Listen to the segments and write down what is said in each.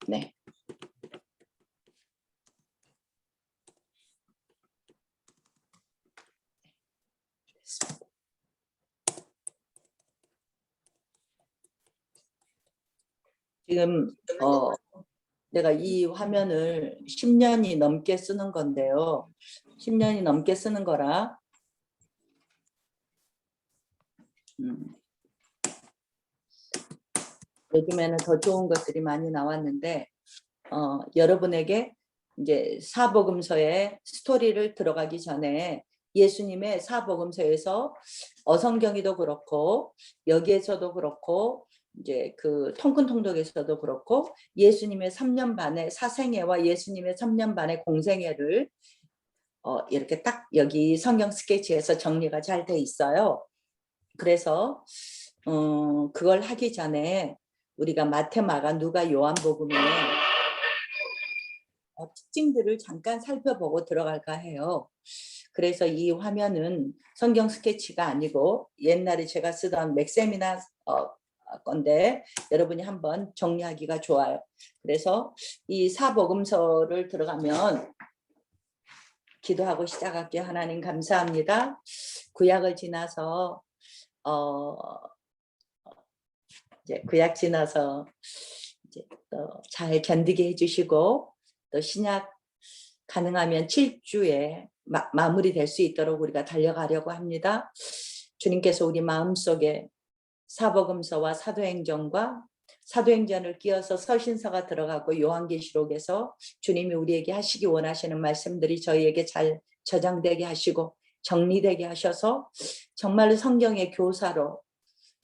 네. 지금 내가 이 화면을 10년이 넘게 쓰는 건데요. 10년이 넘게 쓰는 거라 요즘에는 더 좋은 것들이 많이 나왔는데 여러분에게 이제 사복음서의 스토리를 들어가기 전에 예수님의 사복음서에서 어성경이도 그렇고 여기에서도 그렇고 이제 그 통큰통독에서도 그렇고 예수님의 3년 반의 사생애와 예수님의 3년 반의 공생애를 이렇게 딱 여기 성경 스케치에서 정리가 잘 돼 있어요. 그래서 그걸 하기 전에 우리가 마태, 마가, 누가, 요한복음의 특징들을 잠깐 살펴보고 들어갈까 해요. 그래서 이 화면은 성경 스케치가 아니고 옛날에 제가 쓰던 맥세미나 건데 여러분이 한번 정리하기가 좋아요. 그래서 이 사복음서를 들어가면 기도하고 시작할게요. 하나님 감사합니다. 구약을 지나서 이제 구약 지나서 이제 또 잘 견디게 해주시고 또 신약 가능하면 7주에 마무리될 수 있도록 우리가 달려가려고 합니다. 주님께서 우리 마음속에 사복음서와 사도행전과 사도행전을 끼워서 서신서가 들어가고 요한계시록에서 주님이 우리에게 하시기 원하시는 말씀들이 저희에게 잘 저장되게 하시고 정리되게 하셔서 정말로 성경의 교사로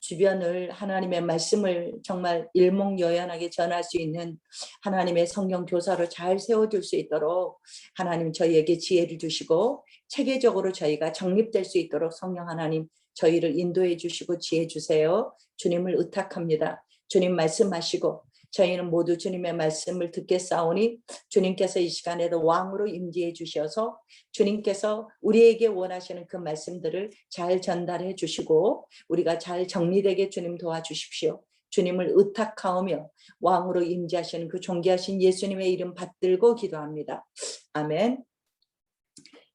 주변을 하나님의 말씀을 정말 일목요연하게 전할 수 있는 하나님의 성경 교사로 잘 세워줄 수 있도록 하나님 저희에게 지혜를 주시고 체계적으로 저희가 정립될 수 있도록 성령 하나님 저희를 인도해 주시고 지혜 주세요. 주님을 의탁합니다. 주님 말씀하시고 저희는 모두 주님의 말씀을 듣겠사오니 주님께서 이 시간에도 왕으로 임재해 주셔서 주님께서 우리에게 원하시는 그 말씀들을 잘 전달해 주시고 우리가 잘 정리되게 주님 도와주십시오. 주님을 의탁하오며 왕으로 임재하시는 그 존귀하신 예수님의 이름 받들고 기도합니다. 아멘.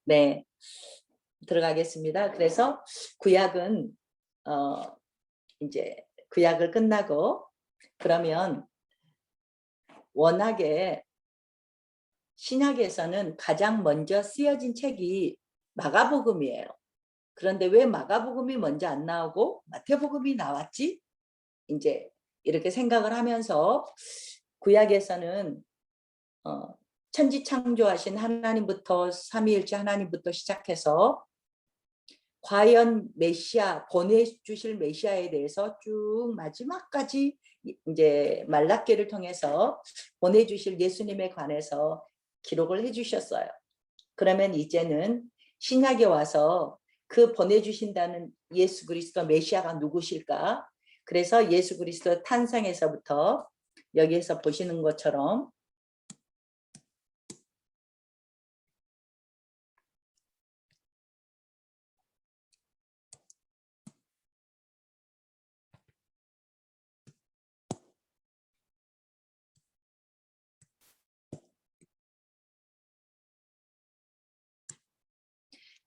네, 들어가겠습니다. 그래서 구약은 이제 구약을 끝나고 그러면 워낙에 신약에서는 가장 먼저 쓰여진 책이 마가복음이에요. 그런데 왜 마가복음이 먼저 안 나오고 마태복음이 나왔지? 이제 이렇게 생각을 하면서 구약에서는 천지창조하신 하나님부터 삼위일체 하나님부터 시작해서 과연 메시아 보내주실 메시아에 대해서 쭉 마지막까지 이제 말라기를 통해서 보내주실 예수님에 관해서 기록을 해주셨어요. 그러면 이제는 신약에 와서 그 보내주신다는 예수 그리스도 메시아가 누구실까? 그래서 예수 그리스도 탄생에서부터 여기에서 보시는 것처럼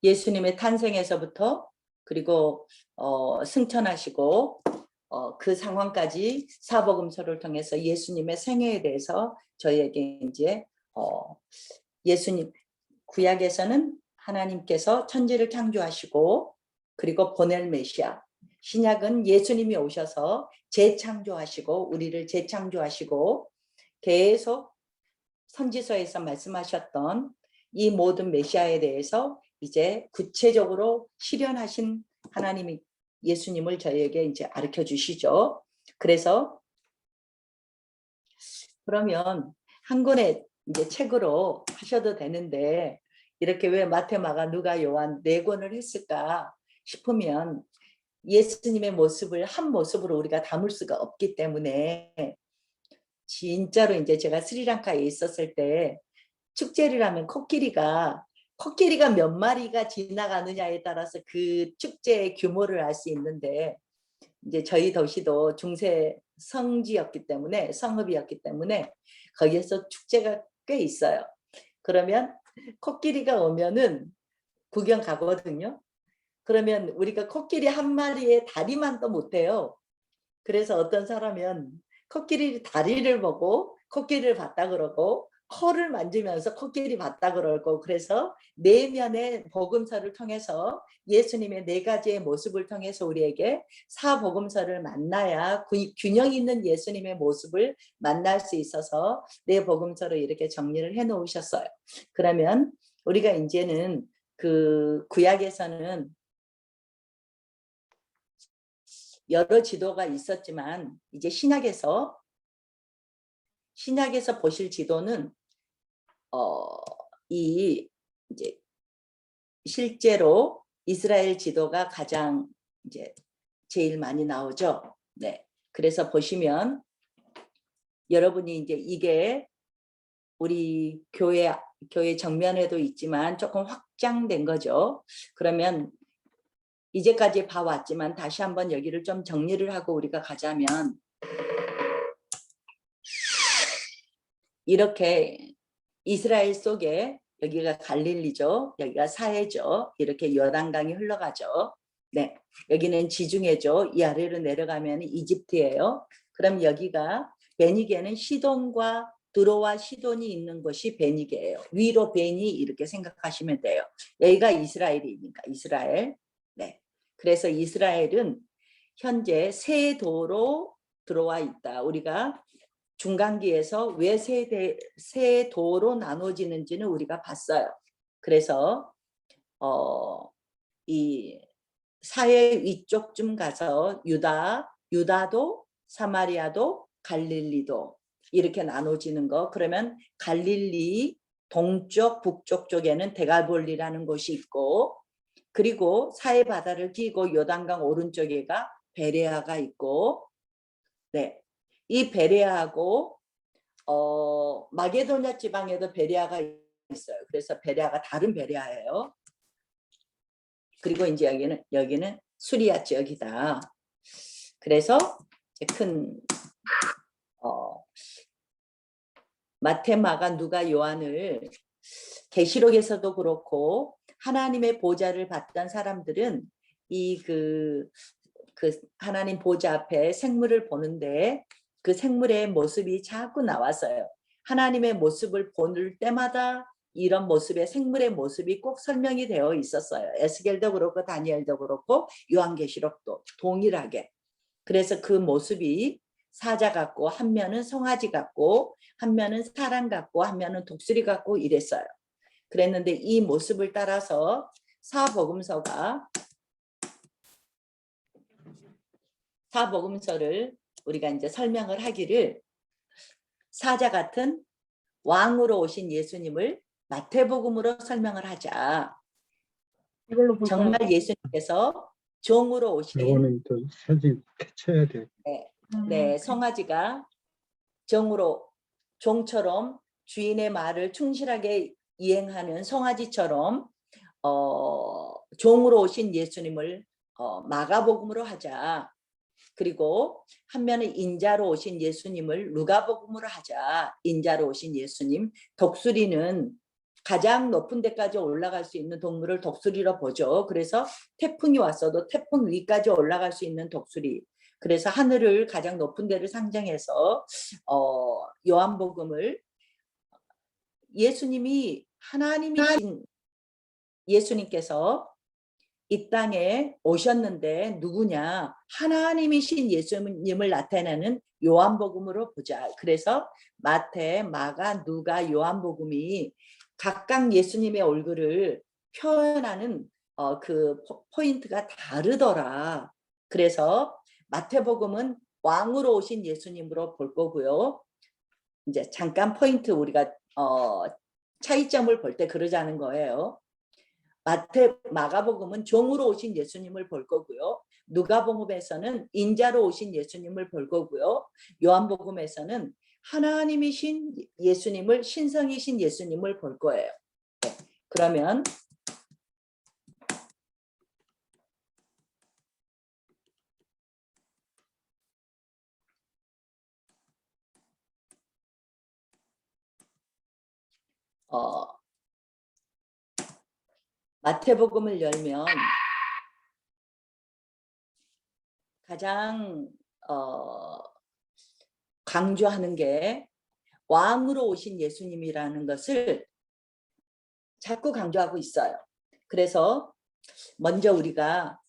예수님의 탄생에서부터 그리고 승천하시고 그 상황까지 사복음서를 통해서 예수님의 생애에 대해서 저희에게 이제 예수님 구약에서는 하나님께서 천지를 창조하시고 그리고 보낼 메시아 신약은 예수님이 오셔서 재창조하시고 우리를 재창조하시고 계속 선지서에서 말씀하셨던 이 모든 메시아에 대해서 이제 구체적으로 실현하신 하나님이 예수님을 저희에게 이제 가르쳐 주시죠. 그래서 그러면 한 권의 이제 책으로 하셔도 되는데 이렇게 왜 마태, 마가, 누가, 요한 4권을 했을까 싶으면 예수님의 모습을 한 모습으로 우리가 담을 수가 없기 때문에 진짜로 이제 제가 스리랑카에 있었을 때 축제를 하면 코끼리가 몇 마리가 지나가느냐에 따라서 그 축제의 규모를 알 수 있는데 이제 저희 도시도 중세 성지였기 때문에 성읍이었기 때문에 거기에서 축제가 꽤 있어요. 그러면 코끼리가 오면은 구경 가거든요. 그러면 우리가 코끼리 한 마리의 다리만 또 못해요. 그래서 어떤 사람은 코끼리 다리를 보고 코끼리를 봤다 그러고 코를 만지면서 코끼리 봤다 그러고 그래서 내면의 복음서를 통해서 예수님의 네 가지의 모습을 통해서 우리에게 사복음서를 만나야 균형 있는 예수님의 모습을 만날 수 있어서 네 복음서를 이렇게 정리를 해 놓으셨어요. 그러면 우리가 이제는 그 구약에서는 여러 지도가 있었지만 이제 신약에서 보실 지도는 이 이제 실제로 이스라엘 지도가 가장 이제 제일 많이 나오죠. 네. 그래서 보시면 여러분이 이제 이게 우리 교회 정면에도 있지만 조금 확장된 거죠. 그러면 이제까지 봐왔지만 다시 한번 여기를 좀 정리를 하고 우리가 가자면 이렇게 이스라엘 속에 여기가 갈릴리죠. 여기가 사해죠. 이렇게 요단강이 흘러가죠. 네, 여기는 지중해죠. 이 아래로 내려가면 이집트예요. 그럼 여기가 베니게는 시돈과 드로와 시돈이 있는 곳이 베니게예요. 위로 베니 이렇게 생각하시면 돼요. 여기가 이스라엘이니까 이스라엘. 네, 그래서 이스라엘은 현재 세 도로 들어와 있다. 우리가 중간기에서 왜 세 도로 나눠지는지는 우리가 봤어요. 그래서 이 사해 위쪽쯤 가서 유다도 사마리아도 갈릴리도 이렇게 나눠지는 거. 그러면 갈릴리 동쪽 북쪽 쪽에는 데갈볼리라는 곳이 있고 그리고 사해 바다를 끼고 요단강 오른쪽에가 베레아가 있고 네. 이 베레아하고 마게도냐 지방에도 베레아가 있어요. 그래서 베레아가 다른 베레아예요. 그리고 이제 여기는 수리아 지역이다. 그래서 큰 마태, 마가, 누가, 요한을 계시록에서도 그렇고 하나님의 보좌를 받던 사람들은 이 그 하나님 보좌 앞에 생물을 보는데 그 생물의 모습이 자꾸 나왔어요. 하나님의 모습을 볼 때마다 이런 모습의 생물의 모습이 꼭 설명이 되어 있었어요. 에스겔도 그렇고 다니엘도 그렇고 요한계시록도 동일하게. 그래서 그 모습이 사자 같고 한 면은 송아지 같고 한 면은 사람 같고 한 면은 독수리 같고 이랬어요. 그랬는데 이 모습을 따라서 사복음서를 우리가 이제 설명을 하기를 사자 같은 왕으로 오신 예수님을 마태복음으로 설명을 하자. 이걸로 볼까요? 정말 예수님께서 종으로 오신 이거는 또 사진 캡처해야 돼. 네, 송아지가 종처럼 주인의 말을 충실하게 이행하는 송아지처럼 종으로 오신 예수님을 마가복음으로 하자. 그리고 한 면은 인자로 오신 예수님을 누가복음으로 하자. 인자로 오신 예수님. 독수리는 가장 높은 데까지 올라갈 수 있는 동물을 독수리로 보죠. 그래서 태풍이 왔어도 태풍 위까지 올라갈 수 있는 독수리. 그래서 하늘을 가장 높은 데를 상징해서 요한복음을 예수님이 하나님이신 예수님께서 이 땅에 오셨는데 누구냐? 하나님이신 예수님을 나타내는 요한복음으로 보자. 그래서 마태, 마가, 누가, 요한복음이 각각 예수님의 얼굴을 표현하는 그 포인트가 다르더라. 그래서 마태복음은 왕으로 오신 예수님으로 볼 거고요. 이제 잠깐 포인트 우리가 차이점을 볼 때 그러자는 거예요. 마가복음은 종으로 오신 예수님을 볼 거고요. 누가복음에서는 인자로 오신 예수님을 볼 거고요. 요한복음에서는 하나님이신 예수님을 신성이신 예수님을 볼 거예요. 네. 그러면 마태복음을 열면 가장 강조하는 게 왕으로 오신 예수님이라는 것을 자꾸 강조하고 있어요. 그래서 먼저 우리가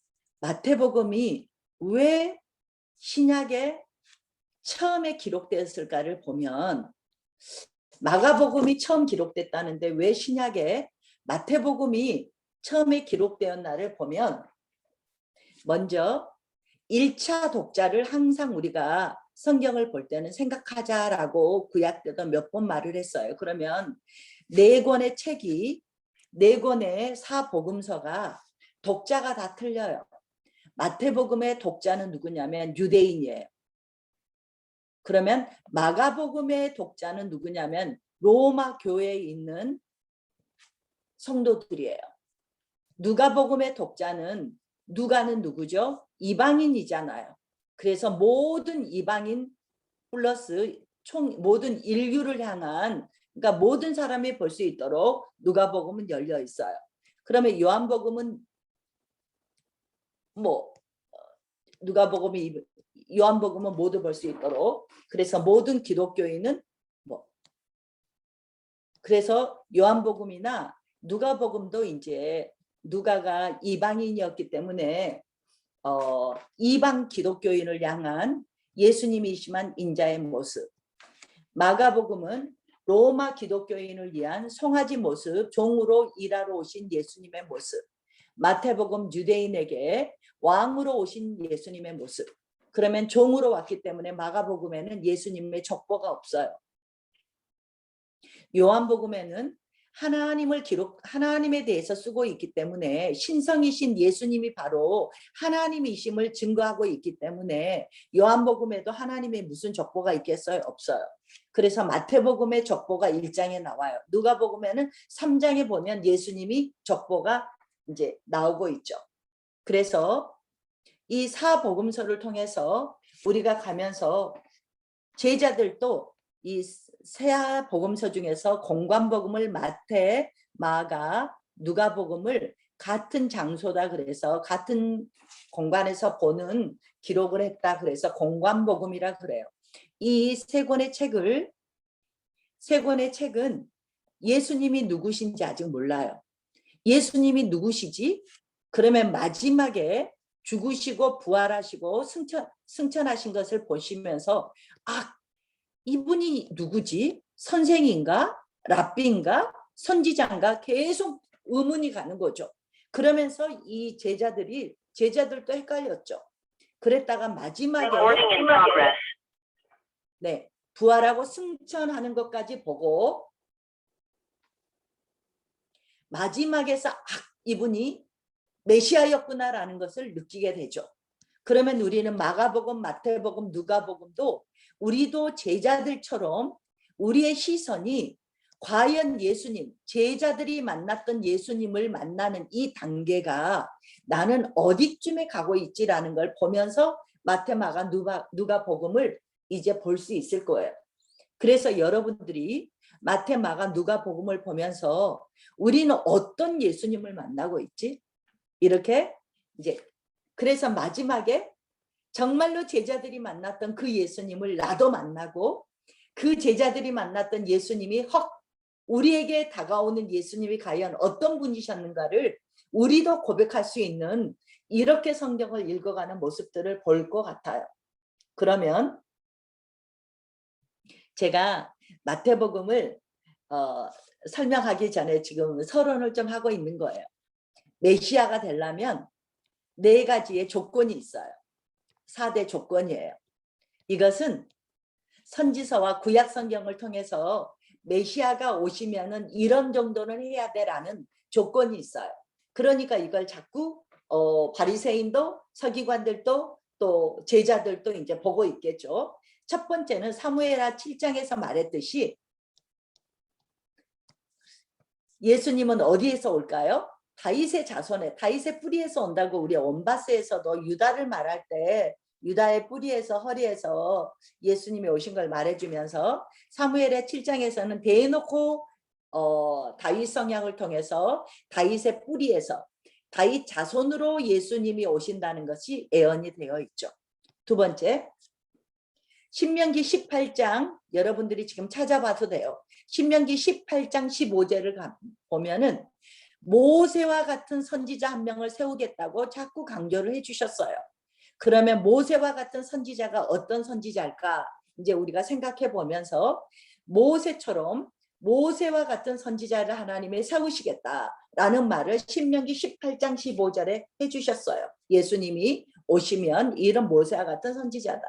마태복음이 왜 신약에 처음에 기록되었을까를 보면 마가복음이 처음 기록됐다는데 왜 신약에 마태복음이 처음에 기록되었나를 보면 먼저 1차 독자를 항상 우리가 성경을 볼 때는 생각하자라고 구약 때도 몇 번 말을 했어요. 그러면 4권의 책이 4권의 사복음서가 독자가 다 틀려요. 마태복음의 독자는 누구냐면 유대인이에요. 그러면 마가복음의 독자는 누구냐면 로마 교회에 있는 성도들이에요. 누가복음의 독자는 누가는 누구죠? 이방인이잖아요. 그래서 모든 이방인 플러스 총 모든 인류를 향한 그러니까 모든 사람이 볼 수 있도록 누가복음은 열려 있어요. 그러면 요한복음은 누가복음이 요한복음은 모두 볼 수 있도록 그래서 모든 기독교인은 그래서 요한복음이나 누가복음도 이제 누가가 이방인이었기 때문에 이방 기독교인을 향한 예수님이시만 인자의 모습. 마가복음은 로마 기독교인을 위한 송아지 모습, 종으로 일하러 오신 예수님의 모습. 마태복음 유대인에게 왕으로 오신 예수님의 모습. 그러면 종으로 왔기 때문에 마가복음에는 예수님의 족보가 없어요. 요한복음에는 하나님에 대해서 쓰고 있기 때문에 신성이신 예수님이 바로 하나님이심을 증거하고 있기 때문에 요한복음에도 하나님의 무슨 족보가 있겠어요? 없어요. 그래서 마태복음의 족보가 1장에 나와요. 누가복음에는 3장에 보면 예수님이 족보가 이제 나오고 있죠. 그래서 이 사복음서를 통해서 우리가 가면서 제자들도 이 세 복음서 중에서 공관복음을 마태, 마가, 누가복음을 같은 장소다 그래서 같은 공간에서 보는 기록을 했다 그래서 공관복음이라 그래요. 이 세 권의 책은 예수님이 누구신지 아직 몰라요. 예수님이 누구시지? 그러면 마지막에 죽으시고 부활하시고 승천하신 것을 보시면서 이분이 누구지? 선생인가? 랍비인가? 선지자인가? 계속 의문이 가는 거죠. 그러면서 이 제자들도 헷갈렸죠. 그랬다가 마지막에 부활하고 승천하는 것까지 보고 마지막에서 이분이 메시아였구나라는 것을 느끼게 되죠. 그러면 우리는 마가복음, 마태복음, 누가복음도 우리도 제자들처럼 우리의 시선이 과연 예수님, 제자들이 만났던 예수님을 만나는 이 단계가 나는 어디쯤에 가고 있지라는 걸 보면서 마태, 마가, 누가복음을 이제 볼 수 있을 거예요. 그래서 여러분들이 마태, 마가, 누가복음을 보면서 우리는 어떤 예수님을 만나고 있지? 이렇게 이제 그래서 마지막에 정말로 제자들이 만났던 그 예수님을 나도 만나고 그 제자들이 만났던 예수님이 우리에게 다가오는 예수님이 과연 어떤 분이셨는가를 우리도 고백할 수 있는 이렇게 성경을 읽어가는 모습들을 볼 것 같아요. 그러면 제가 마태복음을 설명하기 전에 지금 서론을 좀 하고 있는 거예요. 메시아가 되려면 4가지의 조건이 있어요. 4대 조건이에요. 이것은 선지서와 구약 성경을 통해서 메시아가 오시면은 이런 정도는 해야 돼라는 조건이 있어요. 그러니까 이걸 자꾸 바리새인도 서기관들도 또 제자들도 이제 보고 있겠죠. 첫 번째는 사무엘하 7장에서 말했듯이 예수님은 어디에서 올까요? 다윗의 자손에 다윗의 뿌리에서 온다고 우리 온바스에서도 유다를 말할 때 유다의 뿌리에서 허리에서 예수님이 오신 걸 말해주면서 사무엘의 7장에서는 대놓고 다윗 성향을 통해서 다윗의 뿌리에서 다윗 자손으로 예수님이 오신다는 것이 예언이 되어 있죠. 두 번째, 신명기 18장 여러분들이 지금 찾아봐도 돼요. 신명기 18장 15절을 보면은 모세와 같은 선지자 한 명을 세우겠다고 자꾸 강조를 해주셨어요. 그러면 모세와 같은 선지자가 어떤 선지자일까? 이제 우리가 생각해 보면서 모세처럼 모세와 같은 선지자를 하나님이 세우시겠다라는 말을 신명기 18장 15절에 해주셨어요. 예수님이 오시면 이런 모세와 같은 선지자다.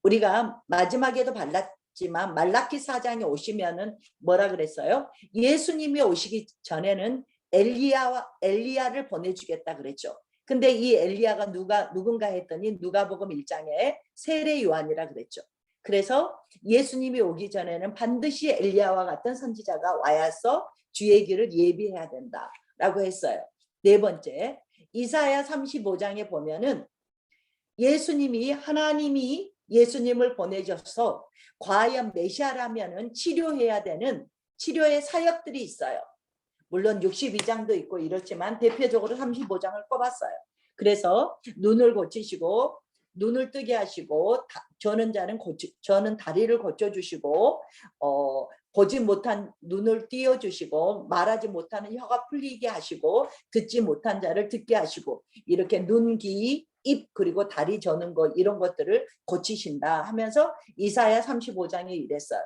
우리가 마지막에도 발랐지만 말라기 4장에 오시면은 뭐라 그랬어요? 예수님이 오시기 전에는 엘리야를 보내주겠다 그랬죠. 근데 이 엘리야가 누군가 했더니 누가복음 1장에 세례 요한이라 그랬죠. 그래서 예수님이 오기 전에는 반드시 엘리야와 같은 선지자가 와서 주의 길을 예비해야 된다라고 했어요. 네 번째, 이사야 35장에 보면은 하나님이 예수님을 보내줘서 과연 메시아라면은 치료해야 되는 치료의 사역들이 있어요. 물론 62장도 있고 이렇지만 대표적으로 35장을 꼽았어요. 그래서 눈을 고치시고 눈을 뜨게 하시고 저는 다리를 고쳐주시고 보지 못한 눈을 띄워주시고 말하지 못하는 혀가 풀리게 하시고 듣지 못한 자를 듣게 하시고 이렇게 눈, 귀, 입 그리고 다리 저는 것 이런 것들을 고치신다 하면서 이사야 35장에 이랬어요.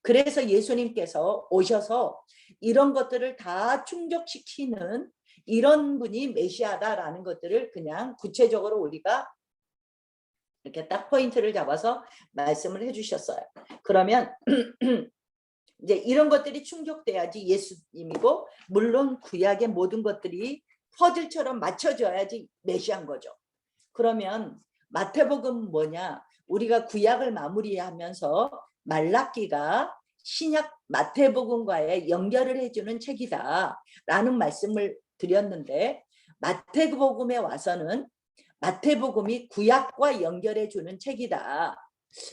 그래서 예수님께서 오셔서 이런 것들을 다 충족시키는 이런 분이 메시아다라는 것들을 그냥 구체적으로 우리가 이렇게 딱 포인트를 잡아서 말씀을 해주셨어요. 그러면 이제 이런 것들이 충족돼야지 예수님이고 물론 구약의 모든 것들이 퍼즐처럼 맞춰져야지 메시아인 거죠. 그러면 마태복음 뭐냐? 우리가 구약을 마무리하면서 말라기가 신약 마태복음과의 연결을 해주는 책이다 라는 말씀을 드렸는데 마태복음에 와서는 마태복음이 구약과 연결해주는 책이다.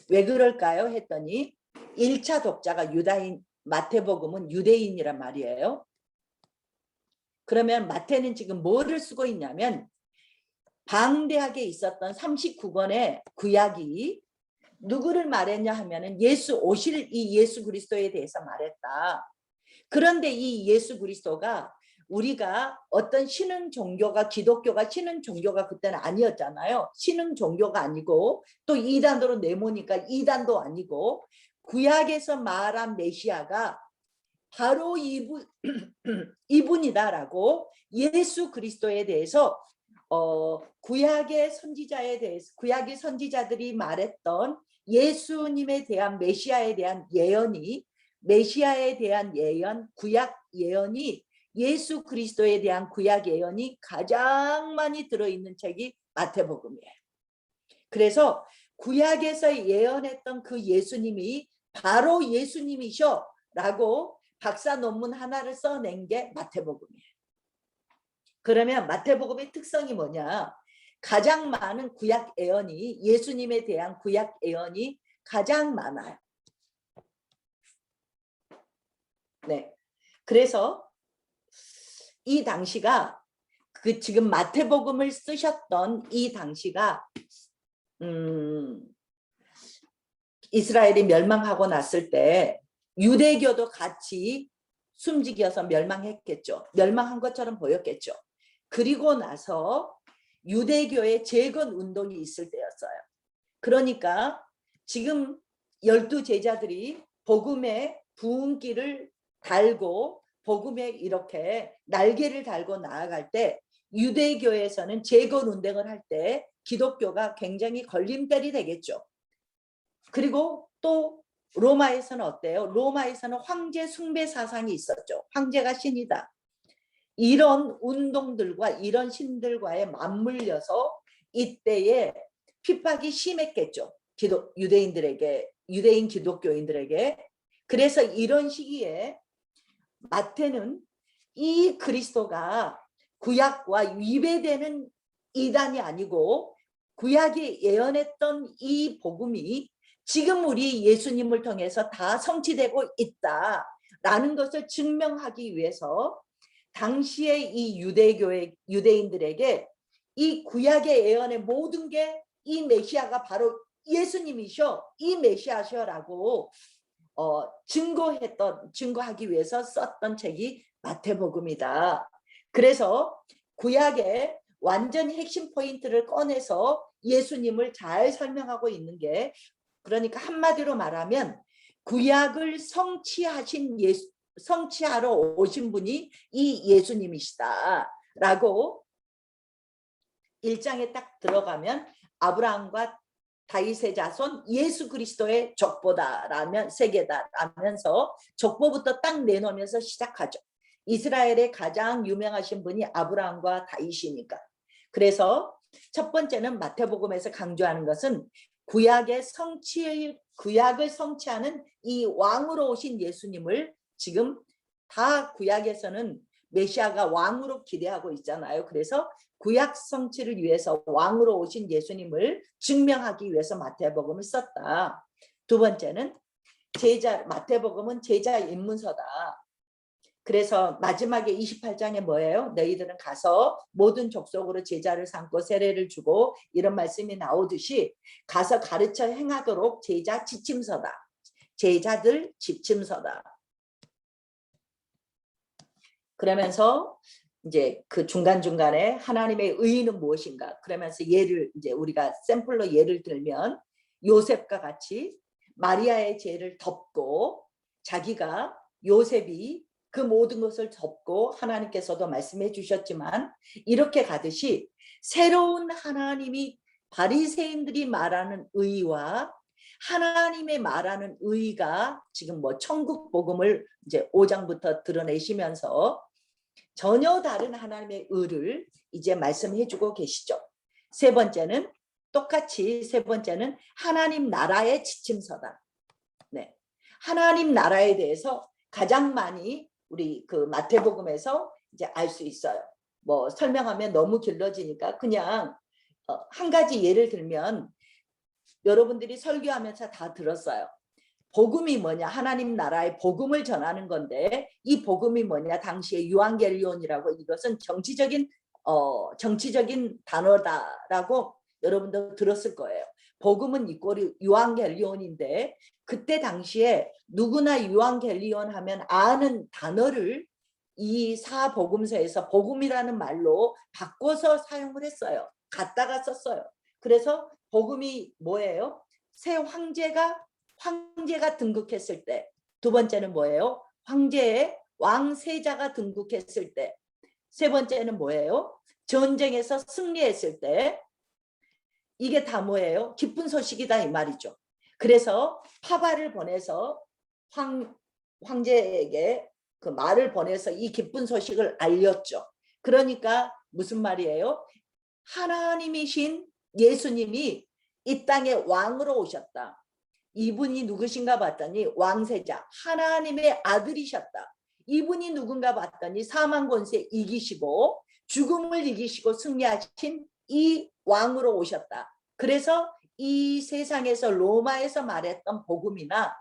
왜 그럴까요? 했더니 1차 독자가 유다인, 마태복음은 유대인이란 말이에요. 그러면 마태는 지금 뭐를 쓰고 있냐면 방대하게 있었던 39권의 구약이 누구를 말했냐 하면은 오실 이 예수 그리스도에 대해서 말했다. 그런데 이 예수 그리스도가 우리가 어떤 신흥 종교가 기독교가 신흥 종교가 그때는 아니었잖아요. 신흥 종교가 아니고 또 이단으로 내모니까 이단도 아니고 구약에서 말한 메시아가 바로 이분이다라고 예수 그리스도에 대해서 구약의 선지자에 대해서 구약의 선지자들이 말했던 예수님에 대한 메시아에 대한 예언이 메시아에 대한 예언 구약 예언이 예수 그리스도에 대한 구약 예언이 가장 많이 들어있는 책이 마태복음이에요. 그래서 구약에서 예언했던 그 예수님이 바로 예수님이셔 라고 박사 논문 하나를 써낸 게 마태복음이에요. 그러면 마태복음의 특성이 뭐냐? 가장 많은 구약 예언이 예수님에 대한 구약 예언이 가장 많아요. 네. 그래서 이 당시가 지금 마태복음을 쓰셨던 이 당시가 이스라엘이 멸망하고 났을 때 유대교도 같이 숨지겨서 멸망했겠죠. 멸망한 것처럼 보였겠죠. 그리고 나서 유대교의 재건 운동이 있을 때였어요. 그러니까 지금 12제자들이 복음의 부흥기를 달고 복음에 이렇게 날개를 달고 나아갈 때 유대교에서는 재건 운동을 할 때 기독교가 굉장히 걸림돌이 되겠죠. 그리고 또 로마에서는 어때요? 로마에서는 황제 숭배 사상이 있었죠. 황제가 신이다. 이런 운동들과 이런 신들과의 맞물려서 이때에 핍박이 심했겠죠. 유대인들에게, 유대인 기독교인들에게. 그래서 이런 시기에 마태는 이 그리스도가 구약과 위배되는 이단이 아니고 구약이 예언했던 이 복음이 지금 우리 예수님을 통해서 다 성취되고 있다 라는 것을 증명하기 위해서 당시에 이 유대인들에게 이 구약의 예언의 모든 게 이 메시아가 바로 예수님이셔, 이 메시아셔라고 증거하기 위해서 썼던 책이 마태복음이다. 그래서 구약의 완전히 핵심 포인트를 꺼내서 예수님을 잘 설명하고 있는 게, 그러니까 한마디로 말하면 구약을 성취하러 오신 분이 이 예수님이시다라고 1장에 딱 들어가면 아브라함과 다윗의 자손 예수 그리스도의 족보다라면 세계다라면서 족보부터 딱 내놓으면서 시작하죠. 이스라엘의 가장 유명하신 분이 아브라함과 다윗이니까. 그래서 첫 번째는 마태복음에서 강조하는 것은 구약을 성취하는 이 왕으로 오신 예수님을 지금 다 구약에서는 메시아가 왕으로 기대하고 있잖아요. 그래서 구약 성취를 위해서 왕으로 오신 예수님을 증명하기 위해서 마태복음을 썼다. 두 번째는 마태복음은 제자 입문서다. 그래서 마지막에 28장에 뭐예요? 너희들은 가서 모든 족속으로 제자를 삼고 세례를 주고, 이런 말씀이 나오듯이 가서 가르쳐 행하도록 제자 지침서다. 제자들 지침서다. 그러면서 이제 그 중간중간에 하나님의 의의는 무엇인가, 그러면서 예를 이제 우리가 샘플로 예를 들면 요셉과 같이 마리아의 죄를 덮고, 자기가 요셉이 그 모든 것을 덮고, 하나님께서도 말씀해 주셨지만 이렇게 가듯이 새로운 하나님이 바리새인들이 말하는 의와 하나님의 말하는 의가 지금 뭐 천국 복음을 이제 5장부터 드러내시면서 전혀 다른 하나님의 의를 이제 말씀해 주고 계시죠. 세 번째는 하나님 나라의 지침서다. 네. 하나님 나라에 대해서 가장 많이 우리 그 마태복음에서 이제 알 수 있어요. 뭐 설명하면 너무 길어지니까 그냥 한 가지 예를 들면, 여러분들이 설교하면서 다 들었어요. 복음이 뭐냐? 하나님 나라의 복음을 전하는 건데, 이 복음이 뭐냐? 당시에 유앙겔리온이라고, 이것은 정치적인 단어다라고 여러분도 들었을 거예요. 복음은 이꼴이 유앙겔리온인데, 그때 당시에 누구나 유앙겔리온 하면 아는 단어를 이 사복음서에서 복음이라는 말로 바꿔서 사용을 했어요. 갖다가 썼어요. 그래서 복음이 뭐예요? 새 황제가 등극했을 때. 두 번째는 뭐예요? 황제의 왕세자가 등극했을 때. 세 번째는 뭐예요? 전쟁에서 승리했을 때. 이게 다 뭐예요? 기쁜 소식이다 이 말이죠. 그래서 파바를 보내서 황제에게 그 말을 보내서 이 기쁜 소식을 알렸죠. 그러니까 무슨 말이에요? 하나님이신 예수님이 이 땅에 왕으로 오셨다. 이분이 누구신가 봤더니 왕세자, 하나님의 아들이셨다. 이분이 누군가 봤더니 사망 권세 이기시고 죽음을 이기시고 승리하신 이 왕으로 오셨다. 그래서 이 세상에서 로마에서 말했던 복음이나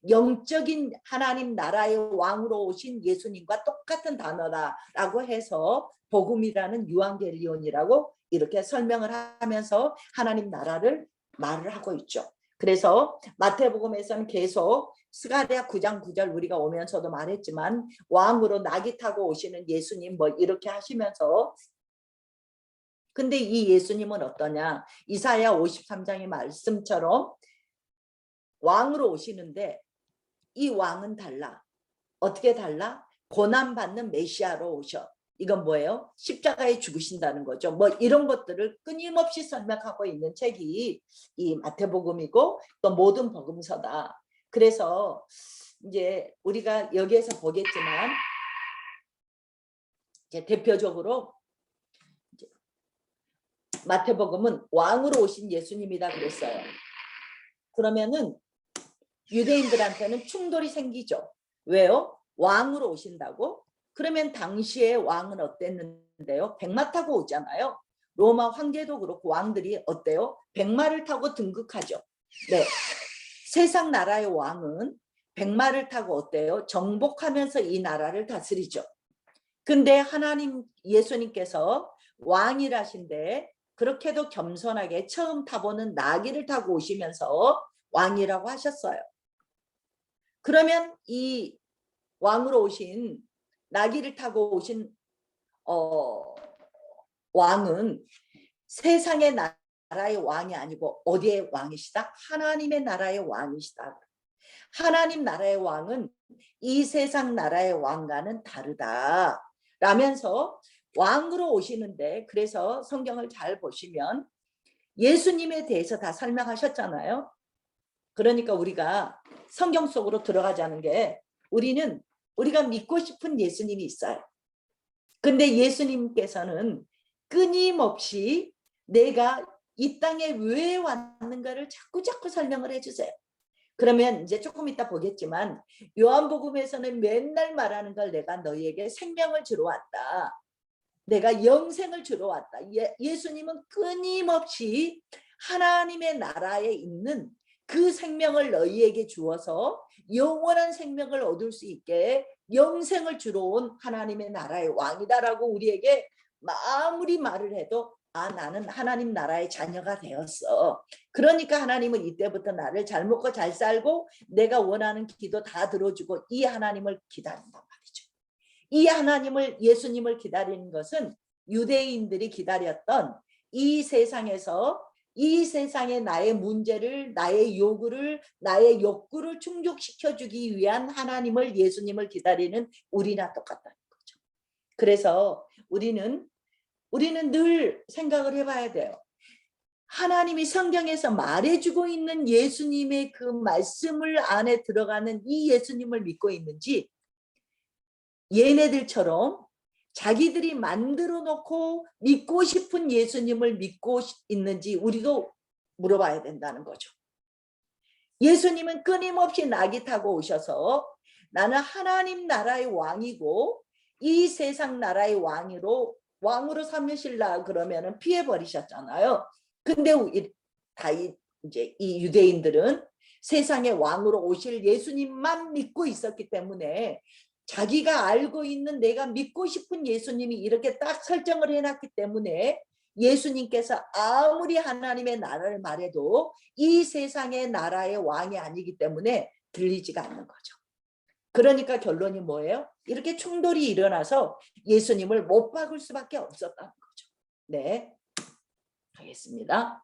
영적인 하나님 나라의 왕으로 오신 예수님과 똑같은 단어다라고 해서 복음이라는 유앙겔리온이라고 이렇게 설명을 하면서 하나님 나라를 말을 하고 있죠. 그래서 마태복음에서는 계속 스가랴 9장 9절 우리가 오면서도 말했지만 왕으로 나귀 타고 오시는 예수님 뭐 이렇게 하시면서, 근데 이 예수님은 어떠냐? 이사야 53장의 말씀처럼 왕으로 오시는데 이 왕은 달라. 어떻게 달라? 고난받는 메시아로 오셔. 이건 뭐예요? 십자가에 죽으신다는 거죠. 뭐 이런 것들을 끊임없이 설명하고 있는 책이 이 마태복음이고 또 모든 복음서다. 그래서 이제 우리가 여기에서 보겠지만 이제 대표적으로 이제 마태복음은 왕으로 오신 예수님이다 그랬어요. 그러면은 유대인들한테는 충돌이 생기죠. 왜요? 왕으로 오신다고? 그러면 당시에 왕은 어땠는데요? 백마 타고 오잖아요. 로마 황제도 그렇고 왕들이 어때요? 백마를 타고 등극하죠. 네, 세상 나라의 왕은 백마를 타고 어때요? 정복하면서 이 나라를 다스리죠. 근데 하나님 예수님께서 왕이라신데 그렇게도 겸손하게 처음 타보는 나귀를 타고 오시면서 왕이라고 하셨어요. 그러면 이 왕으로 오신 나귀를 타고 오신 왕은 세상의 나라의 왕이 아니고 어디의 왕이시다? 하나님의 나라의 왕이시다. 하나님 나라의 왕은 이 세상 나라의 왕과는 다르다 라면서 왕으로 오시는데, 그래서 성경을 잘 보시면 예수님에 대해서 다 설명하셨잖아요. 그러니까 우리가 성경 속으로 들어가자는 게, 우리가 믿고 싶은 예수님이 있어요. 근데 예수님께서는 끊임없이 내가 이 땅에 왜 왔는가를 자꾸 설명을 해주세요. 그러면 이제 조금 이따 보겠지만 요한복음에서는 맨날 말하는 걸, 내가 너희에게 생명을 주러 왔다. 내가 영생을 주러 왔다. 예수님은 끊임없이 하나님의 나라에 있는 그 생명을 너희에게 주어서 영원한 생명을 얻을 수 있게 영생을 주러 온 하나님의 나라의 왕이다라고 우리에게 아무리 말을 해도, 아, 나는 하나님 나라의 자녀가 되었어. 그러니까 하나님은 이때부터 나를 잘 먹고 잘 살고 내가 원하는 기도 다 들어주고 이 하나님을 기다린단 말이죠. 이 하나님을, 예수님을 기다리는 것은 유대인들이 기다렸던 이 세상에서 이 세상의 나의 문제를, 나의 요구를, 나의 욕구를 충족시켜주기 위한 하나님을, 예수님을 기다리는 우리나 똑같다는 거죠. 그래서 우리는 늘 생각을 해봐야 돼요. 하나님이 성경에서 말해주고 있는 예수님의 그 말씀을 안에 들어가는 이 예수님을 믿고 있는지, 얘네들처럼 자기들이 만들어 놓고 믿고 싶은 예수님을 믿고 있는지 우리도 물어봐야 된다는 거죠. 예수님은 끊임없이 나귀 타고 오셔서 나는 하나님 나라의 왕이고 이 세상 나라의 왕으로 삼으실라 그러면은 피해 버리셨잖아요. 근데 이제 이 유대인들은 세상의 왕으로 오실 예수님만 믿고 있었기 때문에, 자기가 알고 있는 내가 믿고 싶은 예수님이 이렇게 딱 설정을 해놨기 때문에 예수님께서 아무리 하나님의 나라를 말해도 이 세상의 나라의 왕이 아니기 때문에 들리지가 않는 거죠. 그러니까 결론이 뭐예요? 이렇게 충돌이 일어나서 예수님을 못 박을 수밖에 없었다는 거죠. 네, 하겠습니다.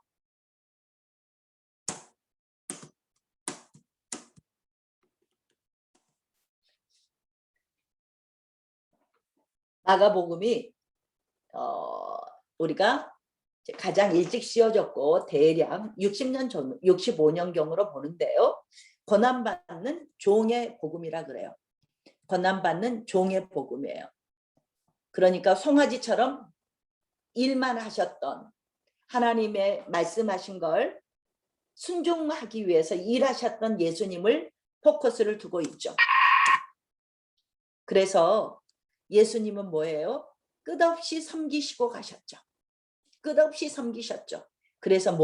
마가복음이 우리가 가장 일찍 씌워졌고 대략 60년 전, 65년경으로 보는데요. 고난받는 종의 복음이라 그래요. 고난받는 종의 복음이에요. 그러니까 송아지처럼 일만 하셨던, 하나님의 말씀하신 걸 순종하기 위해서 일하셨던 예수님을 포커스를 두고 있죠. 그래서 예수님은 뭐예요? 끝없이 섬기시고 가셨죠. 끝없이 섬기셨죠. 그래서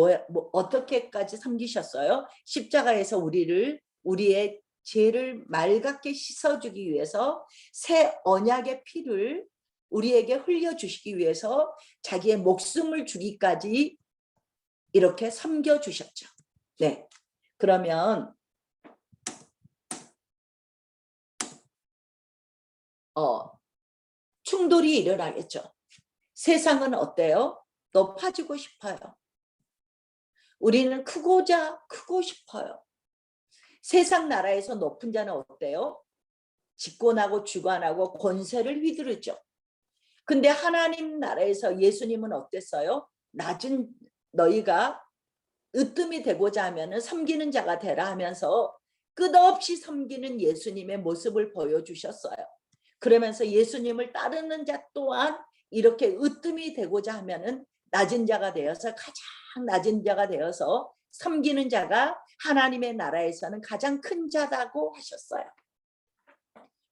어떻게까지 섬기셨어요? 십자가에서 우리의 죄를 맑게 씻어주기 위해서 새 언약의 피를 우리에게 흘려주시기 위해서 자기의 목숨을 주기까지 이렇게 섬겨주셨죠. 네. 그러면 충돌이 일어나겠죠. 세상은 어때요? 높아지고 싶어요. 우리는 크고자 크고 싶어요. 세상 나라에서 높은 자는 어때요? 집권하고 주관하고 권세를 휘두르죠. 근데 하나님 나라에서 예수님은 어땠어요? 낮은, 너희가 으뜸이 되고자 하면 섬기는 자가 되라 하면서 끝없이 섬기는 예수님의 모습을 보여주셨어요. 그러면서 예수님을 따르는 자 또한 이렇게 으뜸이 되고자 하면은 낮은 자가 되어서, 가장 낮은 자가 되어서 섬기는 자가 하나님의 나라에서는 가장 큰 자라고 하셨어요.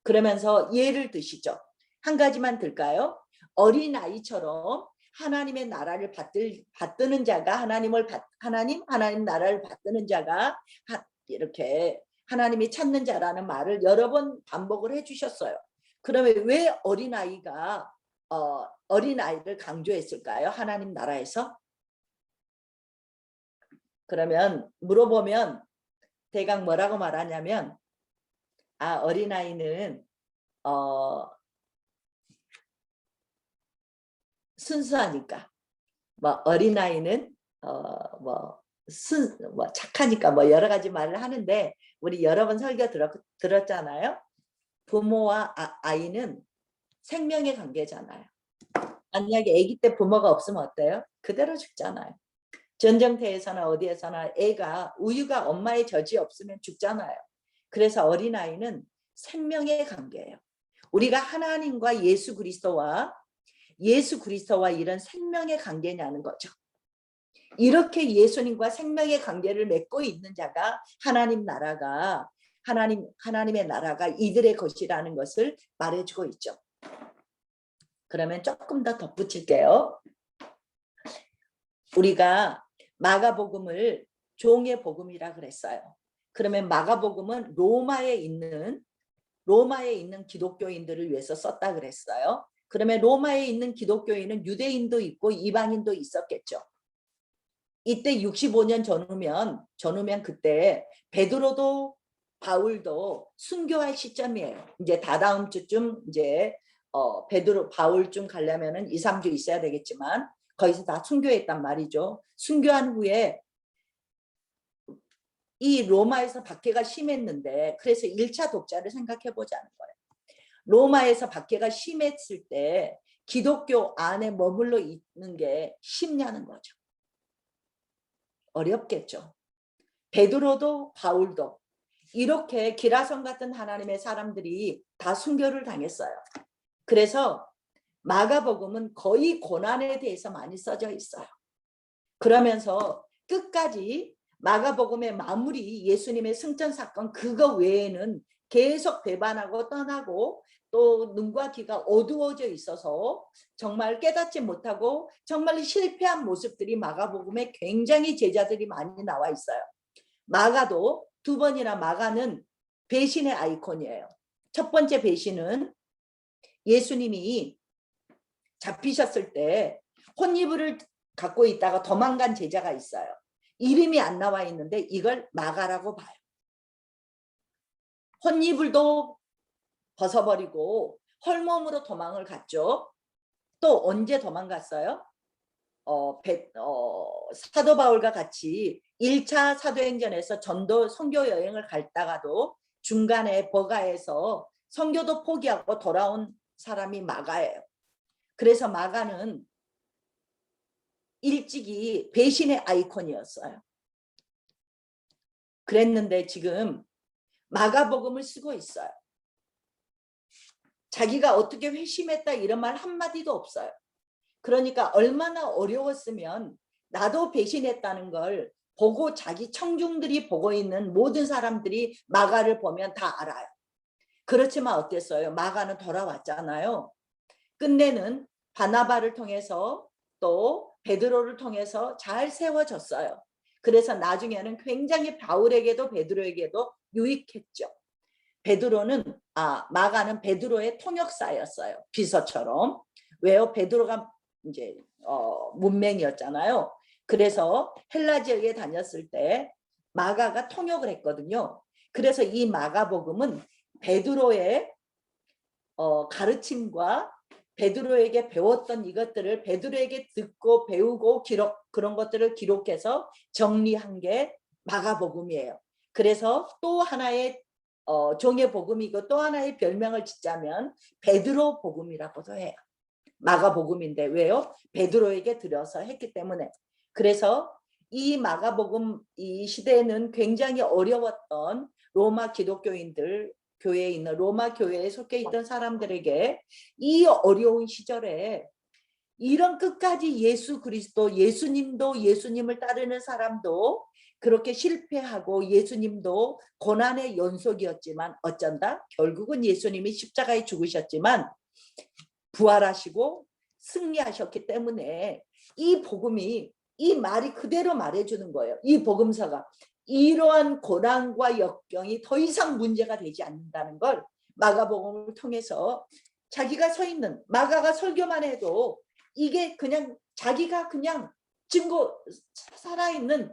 그러면서 예를 드시죠. 한 가지만 들까요? 어린아이처럼 하나님의 나라를 받드는 자가, 하나님 나라를 받드는 자가 이렇게 하나님이 찾는 자라는 말을 여러 번 반복을 해주셨어요. 그러면 왜 어린아이를 강조했을까요? 하나님 나라에서? 그러면 물어보면 대강 뭐라고 말하냐면 어린아이는 순수하니까, 어린아이는 착하니까 여러 가지 말을 하는데, 우리 여러 번 설교 들었잖아요. 부모와 아이는 생명의 관계잖아요. 만약에 아기 때 부모가 없으면 어때요? 그대로 죽잖아요. 전쟁터에서나 어디에서나 애가 우유가 엄마의 젖이 없으면 죽잖아요. 그래서 어린아이는 생명의 관계예요. 우리가 하나님과 예수 그리스도와 이런 생명의 관계냐는 거죠. 이렇게 예수님과 생명의 관계를 맺고 있는 자가 하나님의 나라가 이들의 것이라는 것을 말해주고 있죠. 그러면 조금 더 덧붙일게요. 우리가 마가복음을 종의 복음이라 그랬어요. 그러면 마가복음은 로마에 있는 기독교인들을 위해서 썼다 그랬어요. 그러면 로마에 있는 기독교인은 유대인도 있고 이방인도 있었겠죠. 이때 65년 전후면 그때 베드로도 바울도 순교할 시점이에요. 이제 다다음 주쯤 이제 베드로 바울쯤 가려면은 2, 3주 있어야 되겠지만 거기서 다 순교했단 말이죠. 순교한 후에 이 로마에서 박해가 심했는데, 그래서 1차 독자를 생각해 보자는 거예요. 로마에서 박해가 심했을 때 기독교 안에 머물러 있는 게 쉽냐는 거죠. 어렵겠죠. 베드로도 바울도 이렇게 기라성 같은 하나님의 사람들이 다 순교를 당했어요. 그래서 마가복음은 거의 고난에 대해서 많이 써져 있어요. 그러면서 끝까지 마가복음의 마무리, 예수님의 승천 사건 그거 외에는 계속 배반하고 떠나고 또 눈과 귀가 어두워져 있어서 정말 깨닫지 못하고 정말 실패한 모습들이 마가복음에 굉장히 제자들이 많이 나와 있어요. 마가도 두 번이나 마가는 배신의 아이콘이에요. 첫 번째 배신은 예수님이 잡히셨을 때 혼이불을 갖고 있다가 도망간 제자가 있어요. 이름이 안 나와 있는데 이걸 마가라고 봐요. 혼이불도 벗어버리고 헐몸으로 도망을 갔죠. 또 언제 도망갔어요? 사도 바울과 같이 1차 사도행전에서 전도 선교 여행을 갔다가도 중간에 버가에서 선교도 포기하고 돌아온 사람이 마가예요. 그래서 마가는 일찍이 배신의 아이콘이었어요. 그랬는데 지금 마가복음을 쓰고 있어요. 자기가 어떻게 회심했다 이런 말 한마디도 없어요. 그러니까 얼마나 어려웠으면 나도 배신했다는 걸 보고 자기 청중들이 보고 있는 모든 사람들이 마가를 보면 다 알아요. 그렇지만 어땠어요? 마가는 돌아왔잖아요. 끝내는 바나바를 통해서 또 베드로를 통해서 잘 세워졌어요. 그래서 나중에는 굉장히 바울에게도 베드로에게도 유익했죠. 마가는 베드로의 통역사였어요. 비서처럼. 왜요? 베드로가 이제 문맹이었잖아요. 그래서 헬라 지역에 다녔을 때 마가가 통역을 했거든요. 그래서 이 마가복음은 베드로의 가르침과 베드로에게 배웠던 이것들을 베드로에게 듣고 배우고 그런 것들을 기록해서 정리한 게 마가복음이에요. 그래서 또 하나의 종의 복음이고 또 하나의 별명을 짓자면 베드로 복음이라고도 해요. 마가복음인데 왜요? 베드로에게 들여서 했기 때문에. 그래서 이 마가복음 이 시대에는 굉장히 어려웠던 로마 기독교인들, 교회에 있는 로마 교회에 속해 있던 사람들에게 이 어려운 시절에 이런 끝까지 예수 그리스도, 예수님을 따르는 사람도 그렇게 실패하고 예수님도 고난의 연속이었지만 어쩐다? 결국은 예수님이 십자가에 죽으셨지만 부활하시고 승리하셨기 때문에 이 복음이 이 말이 그대로 말해주는 거예요. 이 복음서가 이러한 고난과 역경이 더 이상 문제가 되지 않는다는 걸 마가복음을 통해서 자기가 서 있는, 마가가 설교만 해도 이게 그냥 자기가 그냥 증거 살아있는,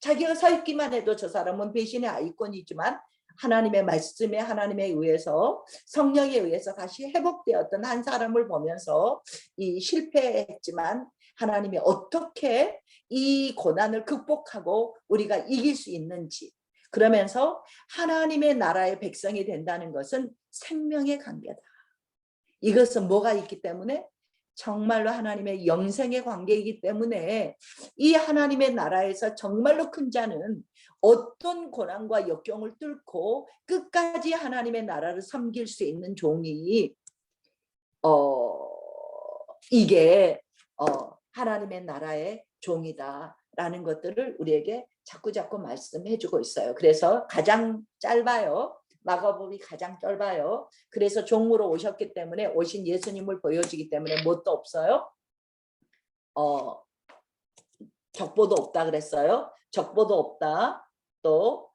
자기가 서 있기만 해도 저 사람은 배신의 아이콘이지만 하나님의 말씀에, 하나님에 의해서, 성령에 의해서 다시 회복되었던 한 사람을 보면서 이 실패했지만 하나님이 어떻게 이 고난을 극복하고 우리가 이길 수 있는지, 그러면서 하나님의 나라의 백성이 된다는 것은 생명의 관계다. 이것은 뭐가 있기 때문에? 정말로 하나님의 영생의 관계이기 때문에 이 하나님의 나라에서 정말로 큰 자는 어떤 고난과 역경을 뚫고 끝까지 하나님의 나라를 섬길 수 있는 종이 이게 하나님의 나라의 종이다라는 것들을 우리에게 자꾸 말씀해 주고 있어요. 그래서 가장 짧아요. 마가복음이 가장 짧아요. 그래서 종으로 오셨기 때문에, 오신 예수님을 보여주기 때문에 뭣도 없어요. 격보도 없다 그랬어요. 적보도 없다. 또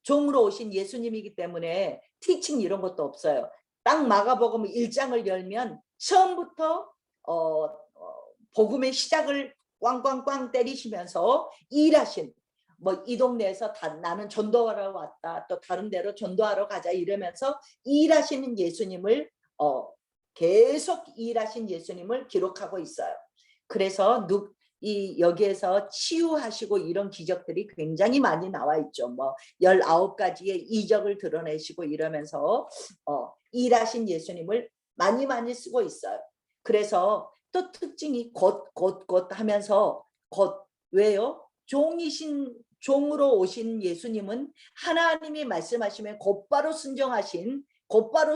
종으로 오신 예수님이기 때문에 티칭 이런 것도 없어요. 딱 마가복음 1장을 열면 처음부터 복음의 시작을 꽝꽝꽝 때리시면서 일하신, 뭐 이 동네에서 나는 전도하러 왔다, 또 다른 데로 전도하러 가자 이러면서 일하시는 예수님을 계속 일하신 예수님을 기록하고 있어요. 그래서 여기에서 치유하시고 이런 기적들이 굉장히 많이 나와 있죠. 뭐 19가지의 이적을 드러내시고 이러면서 일하신 예수님을 많이 쓰고 있어요. 그래서 또 특징이 곧 하면서 왜요? 종으로 오신 예수님은 하나님이 말씀하시면 곧바로 순종하신, 곧바로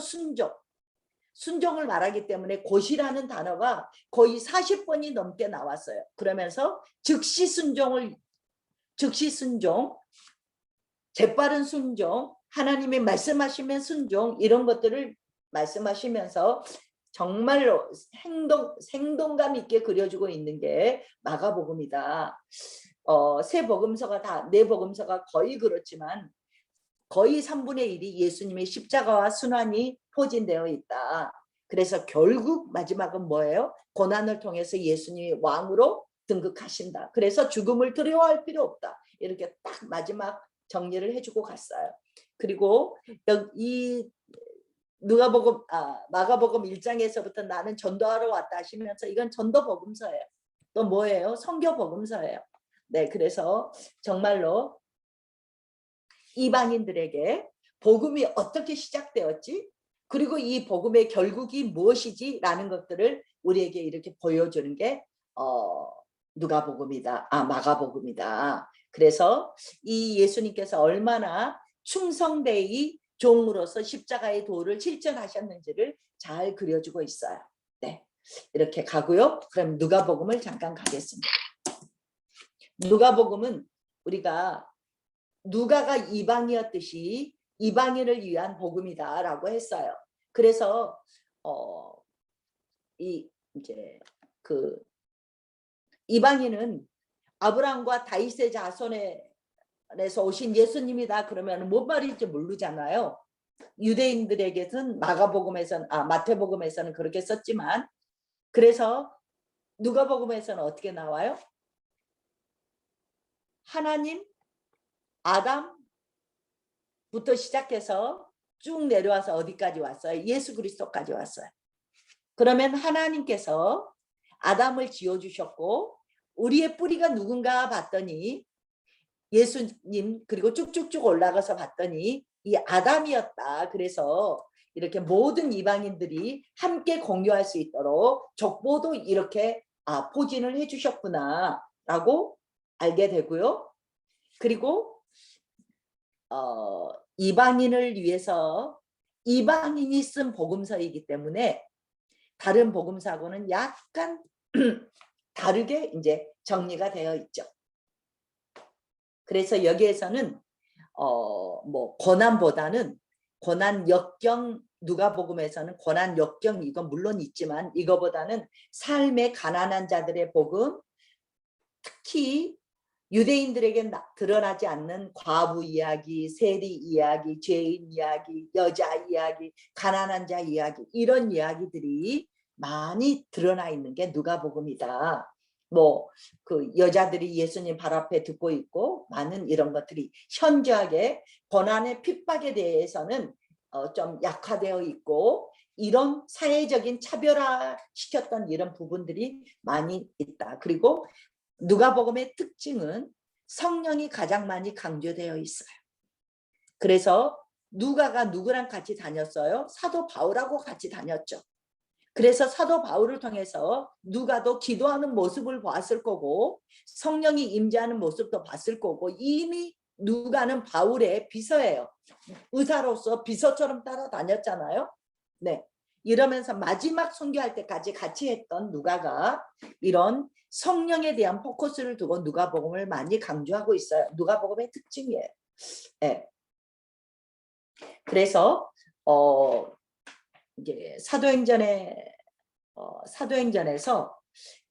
순종을 말하기 때문에 곧이라는 단어가 거의 40번이 넘게 나왔어요. 그러면서 즉시 순종, 재빠른 순종, 하나님이 말씀하시면 순종, 이런 것들을 말씀하시면서 정말로 생동감 있게 그려주고 있는 게 마가복음이다. 네 복음서가 거의 그렇지만 거의 3분의 1이 예수님의 십자가와 순환이 포진되어 있다. 그래서 결국 마지막은 뭐예요? 고난을 통해서 예수님이 왕으로 등극하신다. 그래서 죽음을 두려워할 필요 없다. 이렇게 딱 마지막 정리를 해주고 갔어요. 그리고 이 마가복음 1장에서부터 나는 전도하러 왔다 하시면서 이건 전도복음서예요. 또 뭐예요? 선교복음서예요. 네, 그래서 정말로 이방인들에게 복음이 어떻게 시작되었지? 그리고 이 복음의 결국이 무엇이지? 라는 것들을 우리에게 이렇게 보여주는 게 마가복음이다. 그래서 이 예수님께서 얼마나 충성되이 종으로서 십자가의 도를 실천하셨는지를 잘 그려주고 있어요. 네, 이렇게 가고요. 그럼 누가복음을 잠깐 가겠습니다. 누가복음은 우리가 누가가 이방이었듯이 이방인을 위한 복음이다라고 했어요. 그래서 이제 그 이방인은 아브라함과 다윗의 자손에서 오신 예수님이다 그러면 뭔 말인지 모르잖아요. 유대인들에게는 마태복음에서는 그렇게 썼지만, 그래서 누가복음에서는 어떻게 나와요? 하나님, 아담부터 시작해서 쭉 내려와서 어디까지 왔어요? 예수 그리스도까지 왔어요. 그러면 하나님께서 아담을 지어주셨고 우리의 뿌리가 누군가 봤더니 예수님, 그리고 쭉쭉쭉 올라가서 봤더니 이 아담이었다. 그래서 이렇게 모든 이방인들이 함께 공유할 수 있도록 족보도 이렇게 포진을 해주셨구나 라고 알게 되고요. 그리고 이방인을 위해서 이방인이 쓴 복음서이기 때문에 다른 복음서하고는 약간 다르게 이제 정리가 되어 있죠. 그래서 여기에서는 뭐 고난보다는 고난 역경, 누가복음에서는 고난 역경 이건 물론 있지만 이거보다는 삶의 가난한 자들의 복음, 특히 유대인들에게 드러나지 않는 과부 이야기, 세리 이야기, 죄인 이야기, 여자 이야기, 가난한 자 이야기, 이런 이야기들이 많이 드러나 있는 게 누가복음이다. 뭐 그 여자들이 예수님 발 앞에 듣고 있고 많은 이런 것들이 현저하게 고난의 핍박에 대해서는 좀 약화되어 있고 이런 사회적인 차별화시켰던 이런 부분들이 많이 있다. 그리고 누가복음의 특징은 성령이 가장 많이 강조되어 있어요. 그래서 누가가 누구랑 같이 다녔어요? 사도 바울하고 같이 다녔죠. 그래서 사도 바울을 통해서 누가도 기도하는 모습을 봤을 거고 성령이 임재하는 모습도 봤을 거고 이미 누가는 바울의 비서예요. 의사로서 비서처럼 따라다녔잖아요. 네. 이러면서 마지막 선교할 때까지 같이 했던 누가가 이런 성령에 대한 포커스를 두고 누가복음을 많이 강조하고 있어요. 누가복음의 특징이에요. 네. 그래서 이제 사도행전에서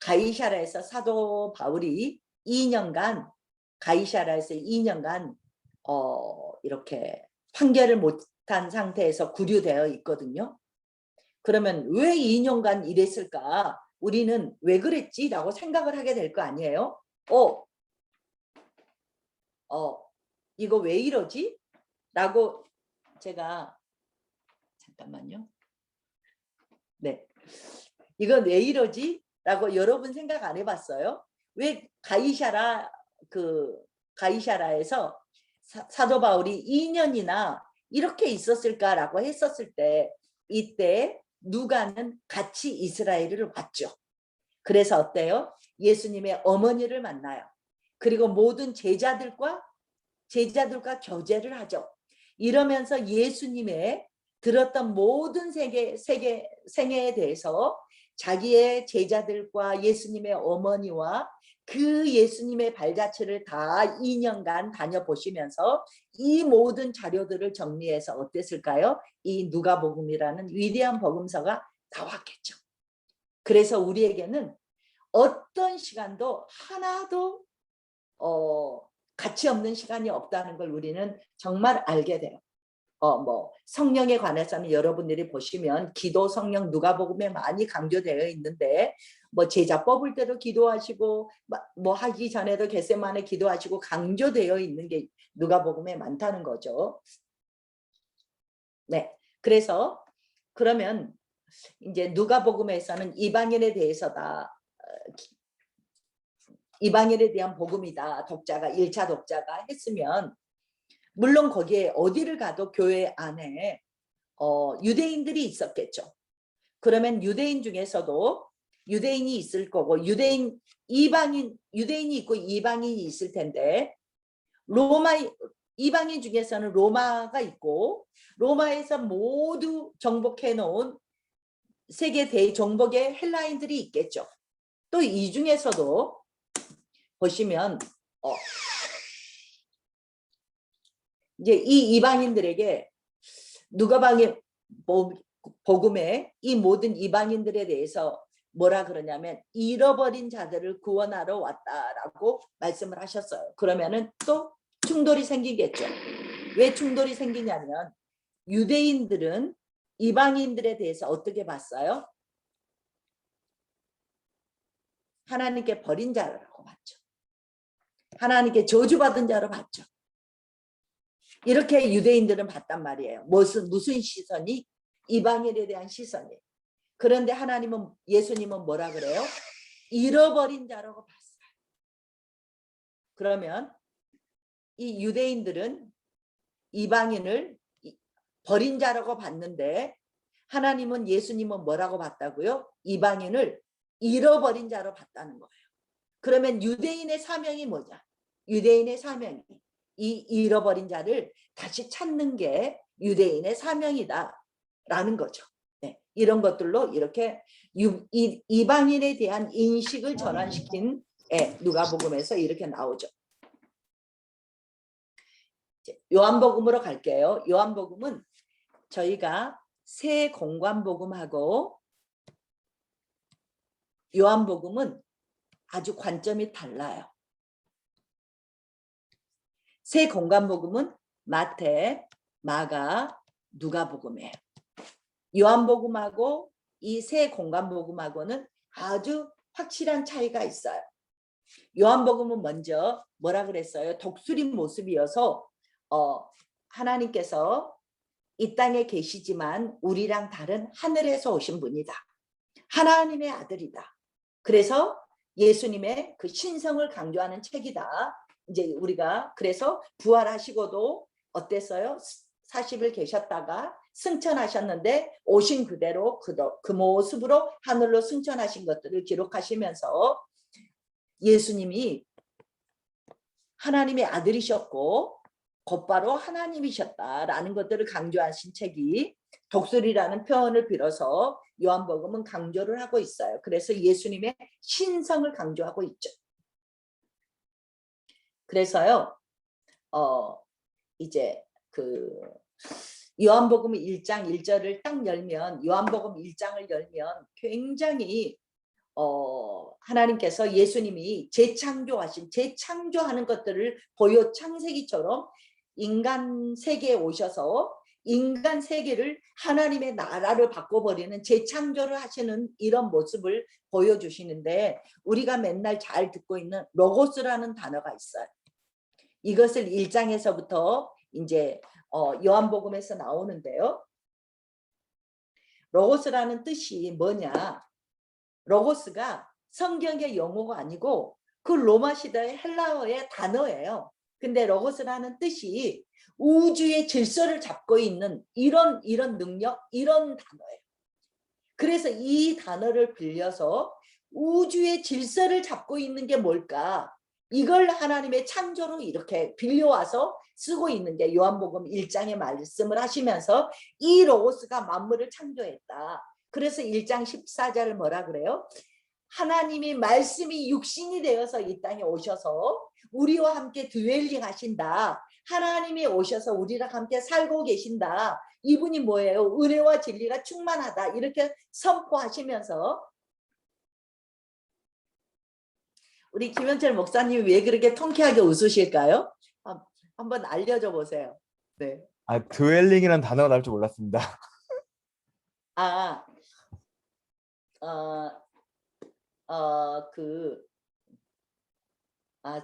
가이사라에서 사도 바울이 2년간 가이사라에서 2년간 이렇게 판결을 못한 상태에서 구류되어 있거든요. 그러면 왜 2년간 일했을까? 우리는 왜 그랬지? 라고 생각을 하게 될 거 아니에요? 이거 왜 이러지? 라고 제가 잠깐만요. 네. 이건 왜 이러지? 라고 여러분 생각 안 해봤어요? 왜 가이사라에서 사도 바울이 2년이나 이렇게 있었을까라고 했었을 때 이때 누가는 같이 이스라엘을 왔죠. 그래서 어때요? 예수님의 어머니를 만나요. 그리고 모든 제자들과 교제를 하죠. 이러면서 예수님의 들었던 모든 생애에 대해서 자기의 제자들과 예수님의 어머니와 그 예수님의 발자취를 다 2년간 다녀보시면서 이 모든 자료들을 정리해서 어땠을까요? 이 누가복음이라는 위대한 복음서가 나왔겠죠. 그래서 우리에게는 어떤 시간도 하나도 가치 없는 시간이 없다는 걸 우리는 정말 알게 돼요. 성령에 관해서는 여러분들이 보시면 기도 성령 누가복음에 많이 강조되어 있는데 제자 뽑을 때도 기도하시고 하기 전에도 겟세마네 기도하시고 강조되어 있는 게 누가복음에 많다는 거죠. 네, 그래서 그러면 이제 누가복음에서는 이방인에 대한 복음이다. 독자가 1차 독자가 했으면 물론 거기에 어디를 가도 교회 안에 유대인들이 있었겠죠. 그러면 유대인 중에서도 유대인이 있을 거고 유대인이 있고 이방인이 있을 텐데 이방인 중에서는 로마가 있고 로마에서 모두 정복해 놓은 세계 대정복의 헬라인들이 있겠죠. 또 이 중에서도 보시면 이제 이 이방인들에게 누가복음의 복음에 이 모든 이방인들에 대해서 뭐라 그러냐면 잃어버린 자들을 구원하러 왔다라고 말씀을 하셨어요. 그러면은 또 충돌이 생기겠죠. 왜 충돌이 생기냐면 유대인들은 이방인들에 대해서 어떻게 봤어요? 하나님께 버린 자라고 봤죠. 하나님께 저주받은 자로 봤죠. 이렇게 유대인들은 봤단 말이에요. 무슨 시선이? 이방인에 대한 시선이. 그런데 예수님은 뭐라 그래요? 잃어버린 자라고 봤어요. 그러면 이 유대인들은 이방인을 버린 자라고 봤는데 예수님은 뭐라고 봤다고요? 이방인을 잃어버린 자로 봤다는 거예요. 그러면 유대인의 사명이 뭐냐? 유대인의 사명이 이 잃어버린 자를 다시 찾는 게 유대인의 사명이다라는 거죠. 네, 이런 것들로 이렇게 이방인에 대한 인식을 전환시킨 누가복음에서 이렇게 나오죠. 요한복음으로 갈게요. 요한복음은 저희가 새 공관복음하고 요한복음은 아주 관점이 달라요. 세 공간복음은 마태, 마가, 누가복음이에요. 요한복음하고 이 세 공간복음하고는 아주 확실한 차이가 있어요. 요한복음은 먼저 뭐라 그랬어요? 독수리 모습이어서 하나님께서 이 땅에 계시지만 우리랑 다른 하늘에서 오신 분이다. 하나님의 아들이다. 그래서 예수님의 그 신성을 강조하는 책이다. 이제 우리가 그래서 부활하시고도 어땠어요? 40일 계셨다가 승천하셨는데 오신 그대로 그 모습으로 하늘로 승천하신 것들을 기록하시면서 예수님이 하나님의 아들이셨고 곧바로 하나님이셨다라는 것들을 강조하신 책이 독수리라는 표현을 빌어서 요한복음은 강조를 하고 있어요. 그래서 예수님의 신성을 강조하고 있죠. 그래서요, 이제 그 요한복음 1장 1절을 딱 열면, 요한복음 1장을 열면 굉장히 하나님께서 예수님이 재창조하는 것들을 보여 창세기처럼 인간 세계에 오셔서 인간 세계를 하나님의 나라를 바꿔버리는 재창조를 하시는 이런 모습을 보여주시는데 우리가 맨날 잘 듣고 있는 로고스라는 단어가 있어요. 이것을 1장에서부터 이제 요한복음에서 나오는데요. 로고스라는 뜻이 뭐냐? 로고스가 성경의 용어가 아니고 그 로마 시대의 헬라어의 단어예요. 근데 로고스라는 뜻이 우주의 질서를 잡고 있는 이런 능력, 이런 단어예요. 그래서 이 단어를 빌려서 우주의 질서를 잡고 있는 게 뭘까? 이걸 하나님의 창조로 이렇게 빌려와서 쓰고 있는 게 요한복음 1장의 말씀을 하시면서 이 로고스가 만물을 창조했다. 그래서 1장 14절을 뭐라 그래요? 하나님이 말씀이 육신이 되어서 이 땅에 오셔서 우리와 함께 드웰링 하신다. 하나님이 오셔서 우리랑 함께 살고 계신다. 이분이 뭐예요? 은혜와 진리가 충만하다. 이렇게 선포하시면서 우리 김현철 목사님이 왜 그렇게 통쾌하게 웃으실까요? 한번 알려줘 보세요. 네. 드웰링이라는 단어가 나올 줄 몰랐습니다.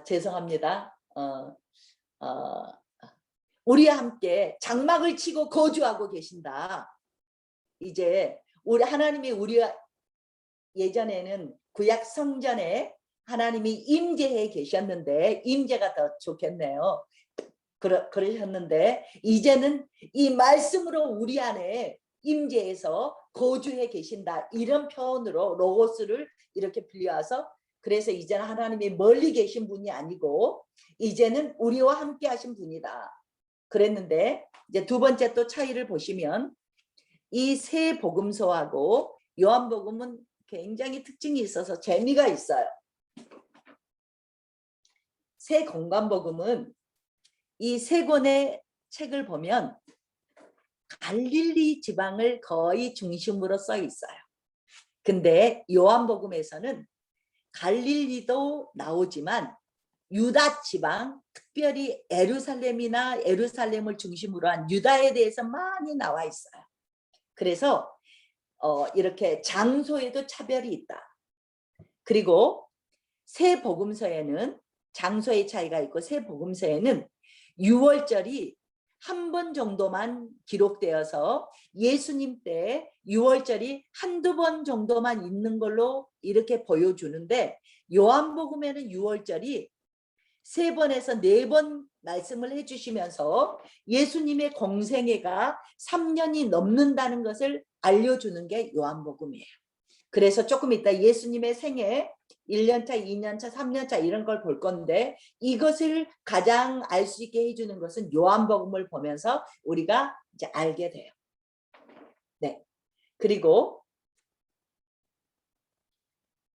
죄송합니다. 우리와 함께 장막을 치고 거주하고 계신다. 이제 우리 하나님이 우리와 예전에는 구약 성전에 하나님이 임재해 계셨는데 임재가 더 좋겠네요. 그러셨는데 이제는 이 말씀으로 우리 안에 임재해서 거주해 계신다. 이런 표현으로 로고스를 이렇게 빌려와서 그래서 이제는 하나님이 멀리 계신 분이 아니고 이제는 우리와 함께 하신 분이다. 그랬는데 이제 두 번째 또 차이를 보시면 이 세 복음서하고 요한복음은 굉장히 특징이 있어서 재미가 있어요. 세 공간복음은 이 세 권의 책을 보면 갈릴리 지방을 거의 중심으로 써 있어요. 근데 요한복음에서는 갈릴리도 나오지만 유다 지방, 특별히 예루살렘을 중심으로 한 유다에 대해서 많이 나와 있어요. 그래서 이렇게 장소에도 차별이 있다. 그리고 세 복음서에는 장소의 차이가 있고 세 복음서에는 유월절이 한 번 정도만 기록되어서 예수님 때 유월절이 한두 번 정도만 있는 걸로 이렇게 보여주는데 요한복음에는 유월절이 3번에서 4번 말씀을 해주시면서 예수님의 공생애가 3년이 넘는다는 것을 알려주는 게 요한복음이에요. 그래서 조금 이따 예수님의 생애 1년차, 2년차, 3년차 이런 걸 볼 건데 이것을 가장 알 수 있게 해주는 것은 요한복음을 보면서 우리가 이제 알게 돼요. 네. 그리고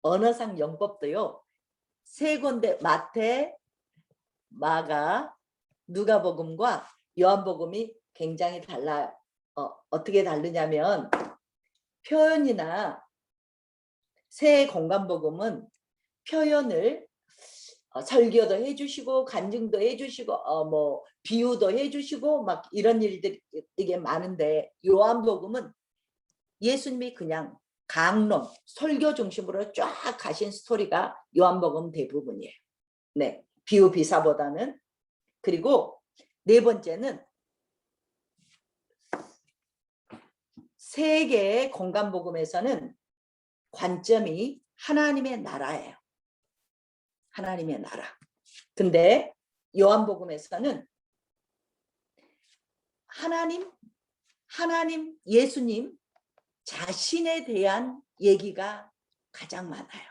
언어상 용법도요. 세 군데 마태, 마가, 누가복음과 요한복음이 굉장히 달라요. 어떻게 다르냐면 표현이나 새 공간복음은 표현을 설교도 해주시고 간증도 해주시고 뭐 비유도 해주시고 막 이런 일들이 되게 많은데 요한복음은 예수님이 그냥 강론, 설교 중심으로 쫙 가신 스토리가 요한복음 대부분이에요. 네, 비유 비사보다는. 그리고 네 번째는 세 개의 공간복음에서는 관점이 하나님의 나라예요. 하나님의 나라. 근데 요한복음에서는 하나님, 예수님 자신에 대한 얘기가 가장 많아요.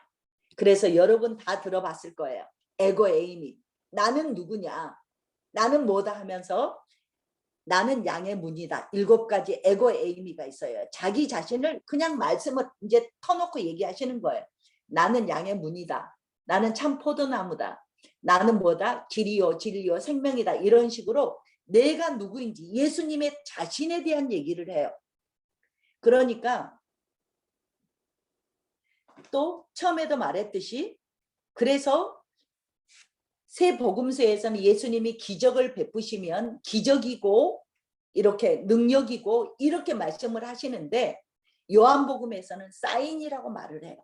그래서 여러분 다 들어봤을 거예요. 에고 에이미. 나는 누구냐? 나는 뭐다 하면서 나는 양의 문이다. 7가지 에고 에이미가 있어요. 자기 자신을 그냥 말씀을 이제 터놓고 얘기하시는 거예요. 나는 양의 문이다. 나는 참 포도나무다. 나는 뭐다? 길이요, 진리요, 생명이다. 이런 식으로 내가 누구인지 예수님의 자신에 대한 얘기를 해요. 그러니까 또 처음에도 말했듯이 그래서 새 복음서에서는 예수님이 기적을 베푸시면 기적이고 이렇게 능력이고 이렇게 말씀을 하시는데 요한복음에서는 사인이라고 말을 해요.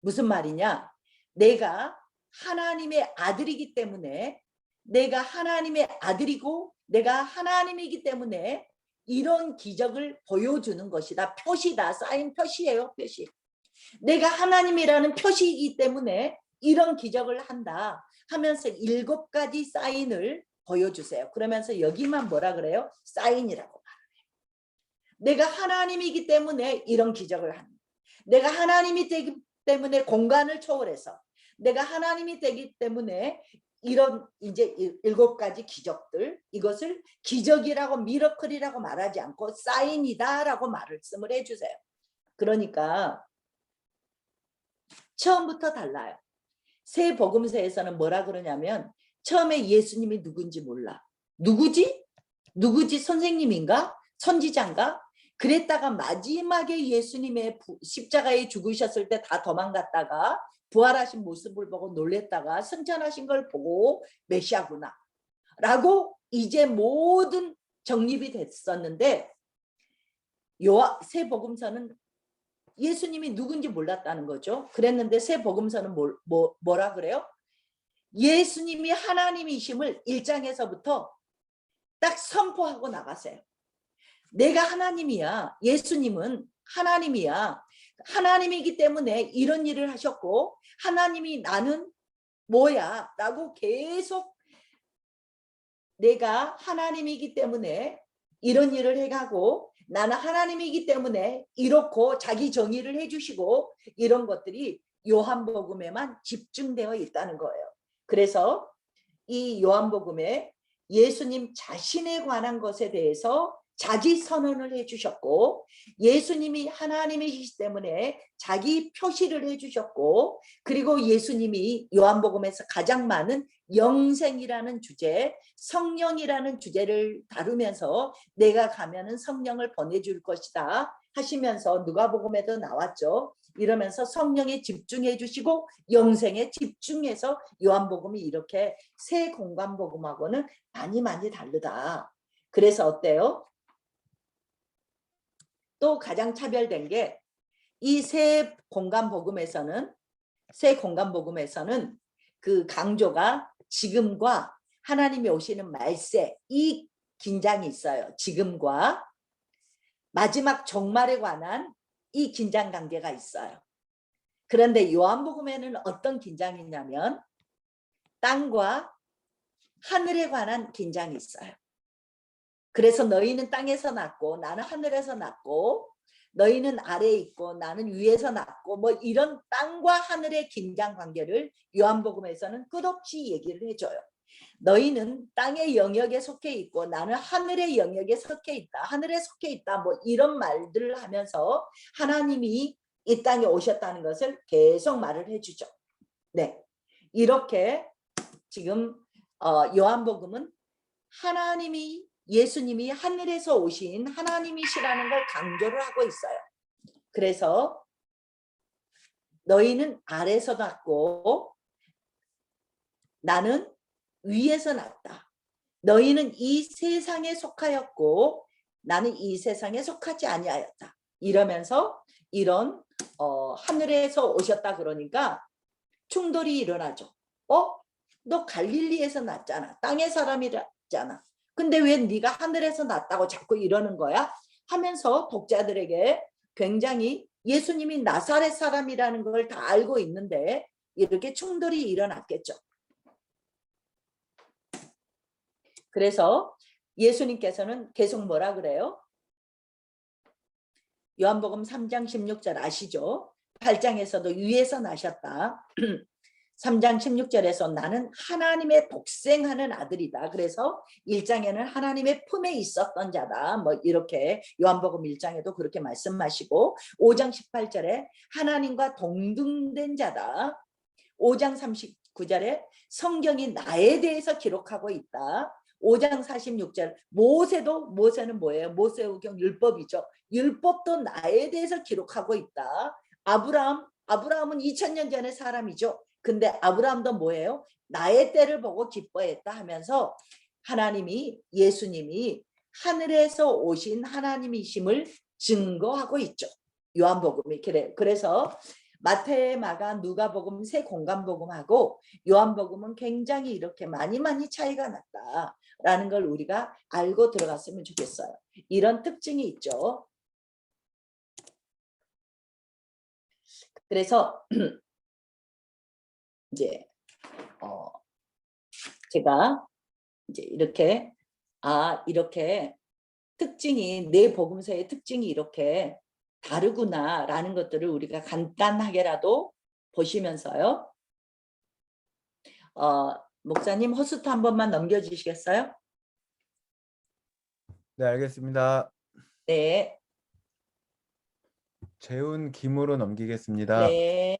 무슨 말이냐? 내가 하나님의 아들이기 때문에 내가 하나님의 아들이고 내가 하나님이기 때문에 이런 기적을 보여주는 것이다. 표시다. 사인 표시예요. 표시. 내가 하나님이라는 표시이기 때문에 이런 기적을 한다 하면서 7가지 사인을 보여주세요. 그러면서 여기만 뭐라 그래요? 사인이라고 말해요. 내가 하나님이기 때문에 이런 기적을 한다. 내가 하나님이 되기 때문에 공간을 초월해서 내가 하나님이 되기 때문에 이런 이제 7가지 기적들 이것을 기적이라고 미러클이라고 말하지 않고 사인이다라고 말씀을 해주세요. 그러니까 처음부터 달라요. 새 복음서에서는 뭐라 그러냐면 처음에 예수님이 누군지 몰라. 누구지? 누구지? 선생님인가? 선지자인가? 그랬다가 마지막에 예수님의 십자가에 죽으셨을 때 다 도망갔다가 부활하신 모습을 보고 놀랬다가 승천하신 걸 보고 메시아구나 라고 이제 모든 정립이 됐었는데 새 복음서는 예수님이 누군지 몰랐다는 거죠. 그랬는데 새 복음서는 뭐라 그래요? 예수님이 하나님이심을 1장에서부터 딱 선포하고 나가세요. 내가 하나님이야. 예수님은 하나님이야. 하나님이기 때문에 이런 일을 하셨고 하나님이 나는 뭐야? 라고 계속 내가 하나님이기 때문에 이런 일을 해가고 나는 하나님이기 때문에 이렇고 자기 정의를 해주시고 이런 것들이 요한복음에만 집중되어 있다는 거예요. 그래서 이 요한복음에 예수님 자신에 관한 것에 대해서 자기 선언을 해주셨고 예수님이 하나님이시기 때문에 자기 표시를 해주셨고 그리고 예수님이 요한복음에서 가장 많은 영생이라는 주제, 성령이라는 주제를 다루면서 내가 가면은 성령을 보내줄 것이다 하시면서 누가복음에도 나왔죠. 이러면서 성령에 집중해 주시고 영생에 집중해서 요한복음이 이렇게 새 공간복음하고는 많이 다르다. 그래서 어때요? 또 가장 차별된 게 이 새 공간복음에서는 그 강조가 지금과 하나님이 오시는 말세 이 긴장이 있어요. 지금과 마지막 종말에 관한 이 긴장 관계가 있어요. 그런데 요한복음에는 어떤 긴장이냐면 땅과 하늘에 관한 긴장이 있어요. 그래서 너희는 땅에서 났고 나는 하늘에서 났고 너희는 아래에 있고 나는 위에서 났고 뭐 이런 땅과 하늘의 긴장 관계를 요한복음에서는 끝없이 얘기를 해줘요. 너희는 땅의 영역에 속해 있고 나는 하늘의 영역에 속해 있다. 하늘에 속해 있다. 뭐 이런 말들을 하면서 하나님이 이 땅에 오셨다는 것을 계속 말을 해주죠. 네, 이렇게 지금 요한복음은 예수님이 하늘에서 오신 하나님이시라는 걸 강조를 하고 있어요. 그래서 너희는 아래에서 났고 나는 위에서 났다. 너희는 이 세상에 속하였고 나는 이 세상에 속하지 아니하였다. 이러면서 이런 하늘에서 오셨다 그러니까 충돌이 일어나죠. 너 갈릴리에서 났잖아. 땅의 사람이잖아. 근데 왜 네가 하늘에서 났다고 자꾸 이러는 거야? 하면서 독자들에게 굉장히 예수님이 나사렛 사람이라는 걸 다 알고 있는데 이렇게 충돌이 일어났겠죠. 그래서 예수님께서는 계속 뭐라 그래요? 요한복음 3장 16절 아시죠? 8장에서도 위에서 나셨다. 3장 16절에서 나는 하나님의 독생하는 아들이다. 그래서 1장에는 하나님의 품에 있었던 자다. 뭐 이렇게 요한복음 1장에도 그렇게 말씀하시고 5장 18절에 하나님과 동등된 자다. 5장 39절에 성경이 나에 대해서 기록하고 있다. 5장 46절 모세는 뭐예요? 모세오경 율법이죠. 율법도 나에 대해서 기록하고 있다. 아브라함은 2000년 전의 사람이죠. 근데 아브라함도 뭐예요? 나의 때를 보고 기뻐했다 하면서 예수님이 하늘에서 오신 하나님이심을 증거하고 있죠. 요한복음이 그래서 마태, 마가, 누가복음 세 공간복음하고 요한복음은 굉장히 이렇게 많이 차이가 났다라는 걸 우리가 알고 들어갔으면 좋겠어요. 이런 특징이 있죠. 그래서 이제 제가 이제 이렇게 특징이 네 복음서의 특징이 이렇게 다르구나라는 것들을 우리가 간단하게라도 보시면서요. 목사님 호스트 한 번만 넘겨주시겠어요? 네, 알겠습니다. 네. 재훈 김으로 넘기겠습니다. 네.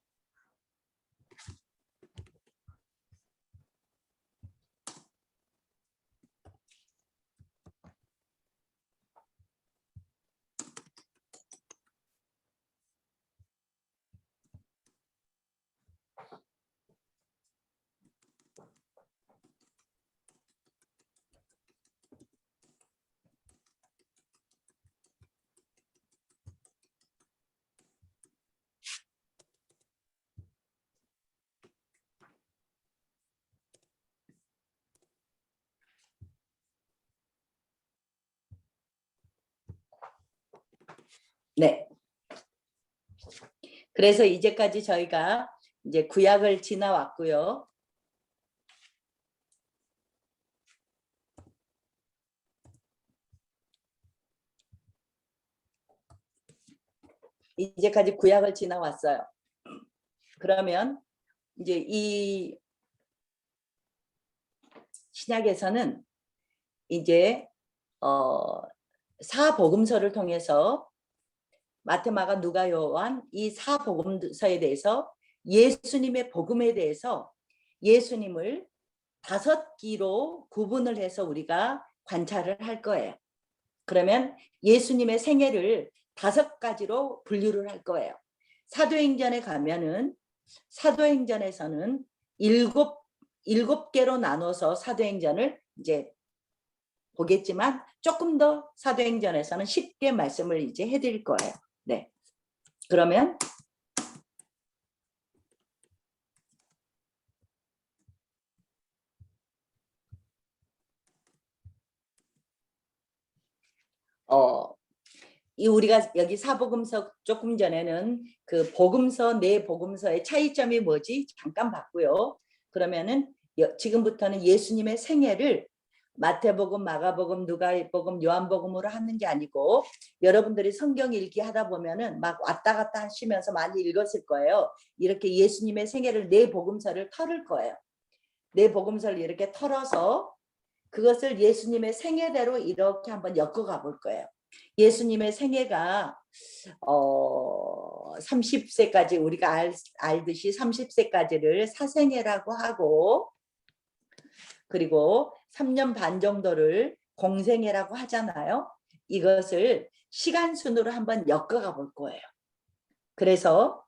네. 그래서 이제까지 저희가 이제 구약을 지나왔고요. 이제까지 구약을 지나왔어요. 그러면 이제 이 신약에서는 이제 사복음서를 통해서 마태, 마가, 누가, 요한 이 사복음서에 대해서 예수님의 복음에 대해서 예수님을 5기로 구분을 해서 우리가 관찰을 할 거예요. 그러면 예수님의 생애를 5가지로 분류를 할 거예요. 사도행전에 가면은 사도행전에서는 7개로 나눠서 사도행전을 이제 보겠지만 조금 더 사도행전에서는 쉽게 말씀을 이제 해드릴 거예요. 네. 그러면 우리가 여기 사복음서 조금 전에는 그 복음서 네 복음서의 차이점이 뭐지 잠깐 봤고요. 그러면은 지금부터는 예수님의 생애를 마태복음, 마가복음, 누가복음, 요한복음으로 하는 게 아니고 여러분들이 성경 읽기 하다 보면은 막 왔다 갔다 하시면서 많이 읽었을 거예요. 이렇게 예수님의 생애를 네 복음서를 털을 거예요. 네 복음서를 이렇게 털어서 그것을 예수님의 생애대로 이렇게 한번 엮어가 볼 거예요. 예수님의 생애가 30세까지 우리가 알듯이 30세까지를 사생애라고 하고 그리고 3년 반 정도를 공생애라고 하잖아요. 이것을 시간 순으로 한번 엮어가 볼 거예요. 그래서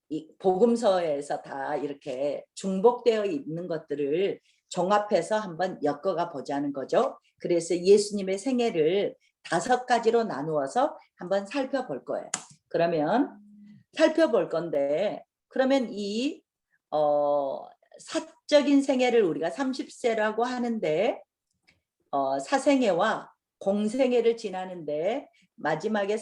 이 복음서에서 다 이렇게 중복되어 있는 것들을 종합해서 한번 엮어가 보자는 거죠. 그래서 예수님의 생애를 5가지로 나누어서 한번 살펴볼 거예요. 그러면 살펴볼 건데, 그러면 이 사적인 생애를 우리가 30세라고 하는데, 사생애와 공생애를 지나는데 마지막에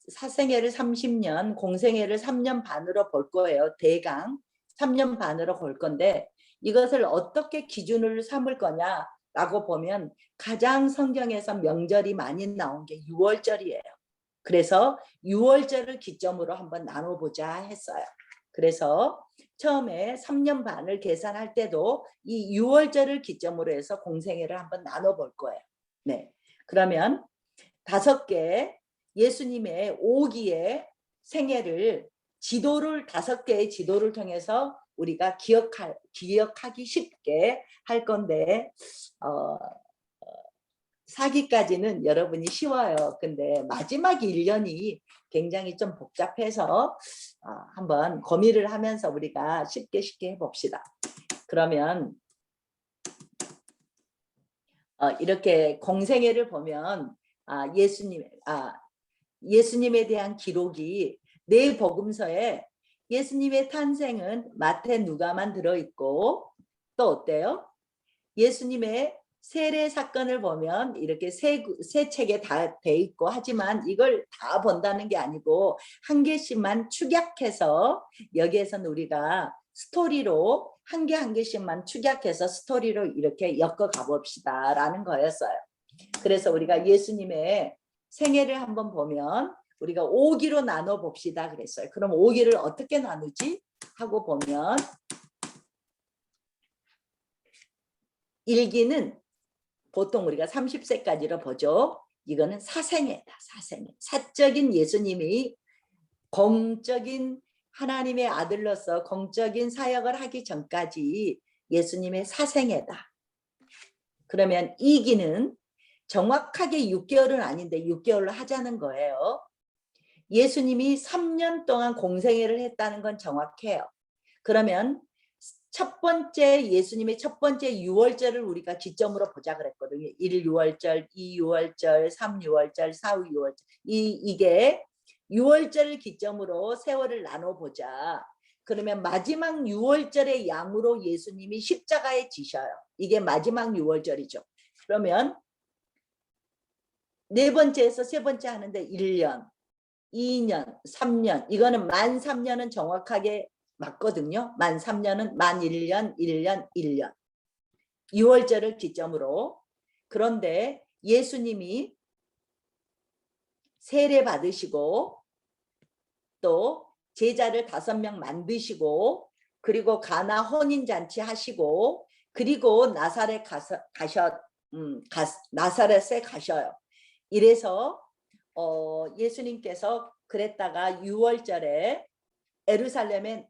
사생애를 30년, 공생애를 3년 반으로 볼 거예요. 대강 3년 반으로 볼 건데, 이것을 어떻게 기준으로 삼을 거냐라고 보면 가장 성경에서 명절이 많이 나온 게 6월절이에요. 그래서 6월절을 기점으로 한번 나눠보자 했어요. 그래서 처음에 3년 반을 계산할 때도 이 6월절을 기점으로 해서 공생애를 한번 나눠볼 거예요. 네, 그러면 5개 예수님의 5기의 생애를 지도를 5개의 지도를 통해서 우리가 기억하기 쉽게 할 건데 4기까지는 여러분이 쉬워요. 근데 마지막 1년이 굉장히 좀 복잡해서 한번 고민을 하면서 우리가 쉽게 해봅시다. 그러면 이렇게 공생애를 보면 예수님에 대한 기록이 네 복음서에 예수님의 탄생은 마태, 누가만 들어있고, 또 어때요? 예수님의 세례 사건을 보면 이렇게 세 책에 다 돼 있고, 하지만 이걸 다 본다는 게 아니고 한 개씩만 축약해서 여기에서는 우리가 스토리로 한 개씩만 축약해서 스토리로 이렇게 엮어 가봅시다 라는 거였어요. 그래서 우리가 예수님의 생애를 한번 보면 우리가 5기로 나눠 봅시다 그랬어요. 그럼 5기를 어떻게 나누지 하고 보면 1기는 보통 우리가 30세까지로 보죠. 이거는 사생애다. 사생애. 사적인 예수님이 공적인 하나님의 아들로서 공적인 사역을 하기 전까지 예수님의 사생애다. 그러면 2기는 정확하게 6개월은 아닌데 6개월로 하자는 거예요. 예수님이 3년 동안 공생애를 했다는 건 정확해요. 그러면 첫 번째 예수님의 첫 번째 6월절을 우리가 기점으로 보자 그랬거든요. 1, 6월절, 2, 6월절, 3, 6월절, 4, 6월절. 이게 6월절을 기점으로 세월을 나눠보자. 그러면 마지막 6월절의 양으로 예수님이 십자가에 지셔요. 이게 마지막 6월절이죠. 그러면 네 번째에서 세 번째 하는데 1년, 2년, 3년. 이거는 만 3년은 정확하게 맞거든요. 만 3년은 만 1년, 1년, 1년. 6월절을 기점으로. 그런데 예수님이 세례 받으시고 또 제자를 5명 만드시고 그리고 가나 혼인잔치 하시고 그리고 나사렛에 가셔요. 이래서 예수님께서 그랬다가 6월절에 예루살렘에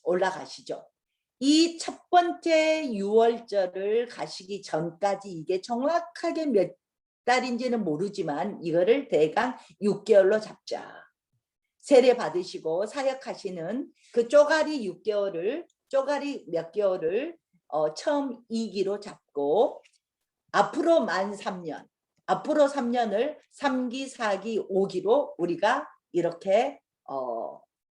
올라가시죠. 이 첫 번째 6월절을 가시기 전까지 이게 정확하게 몇 달인지는 모르지만 이거를 대강 6개월로 잡자. 세례 받으시고 사역하시는 그 쪼가리 6개월을 쪼가리 몇 개월을 처음 2기로 잡고 앞으로 만 3년 앞으로 3년을 3기, 4기, 5기로 우리가 이렇게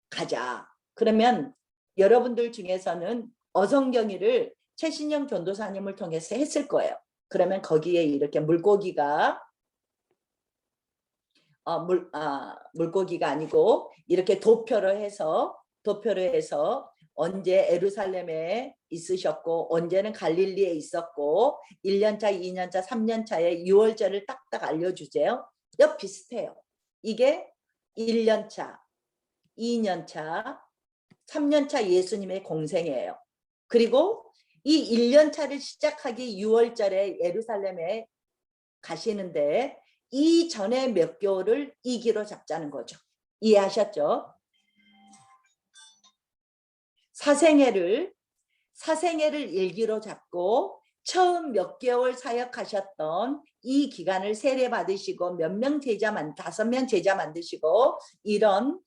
가자. 그러면 여러분들 중에서는 어성경위를 최신영 전도사님을 통해서 했을 거예요. 그러면 거기에 이렇게 물고기가 물고기가 아니고 이렇게 도표로 해서 언제 예루살렘에 있으셨고 언제는 갈릴리에 있었고 1년차, 2년차, 3년차에 6월절을 딱딱 알려주세요. 여 비슷해요. 이게 1년차, 2년차, 3년차 예수님의 공생이에요. 그리고 이 1년차를 시작하기 6월절에 예루살렘에 가시는데 이 전에 몇 개월을 2기로 잡자는 거죠. 이해하셨죠? 사생애를 1기로 잡고 처음 몇 개월 사역하셨던 이 기간을 세례 받으시고 몇 명 제자 5명 제자 만드시고 이런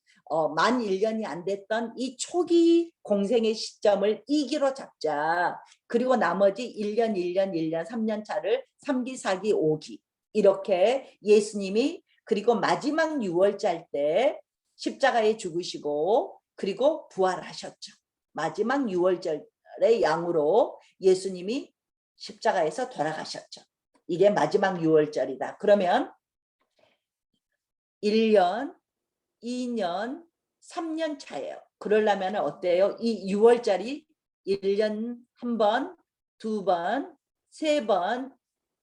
만 1년이 안 됐던 이 초기 공생의 시점을 2기로 잡자. 그리고 나머지 1년, 1년, 1년, 3년 차를 3기, 4기, 5기 이렇게 예수님이 그리고 마지막 6월절 때 십자가에 죽으시고 그리고 부활하셨죠. 마지막 6월절의 양으로 예수님이 십자가에서 돌아가셨죠. 이게 마지막 6월절이다. 그러면 1년, 2년, 3년 차예요. 그러려면 어때요? 이 6월절이 1년 한 번, 두 번, 세 번,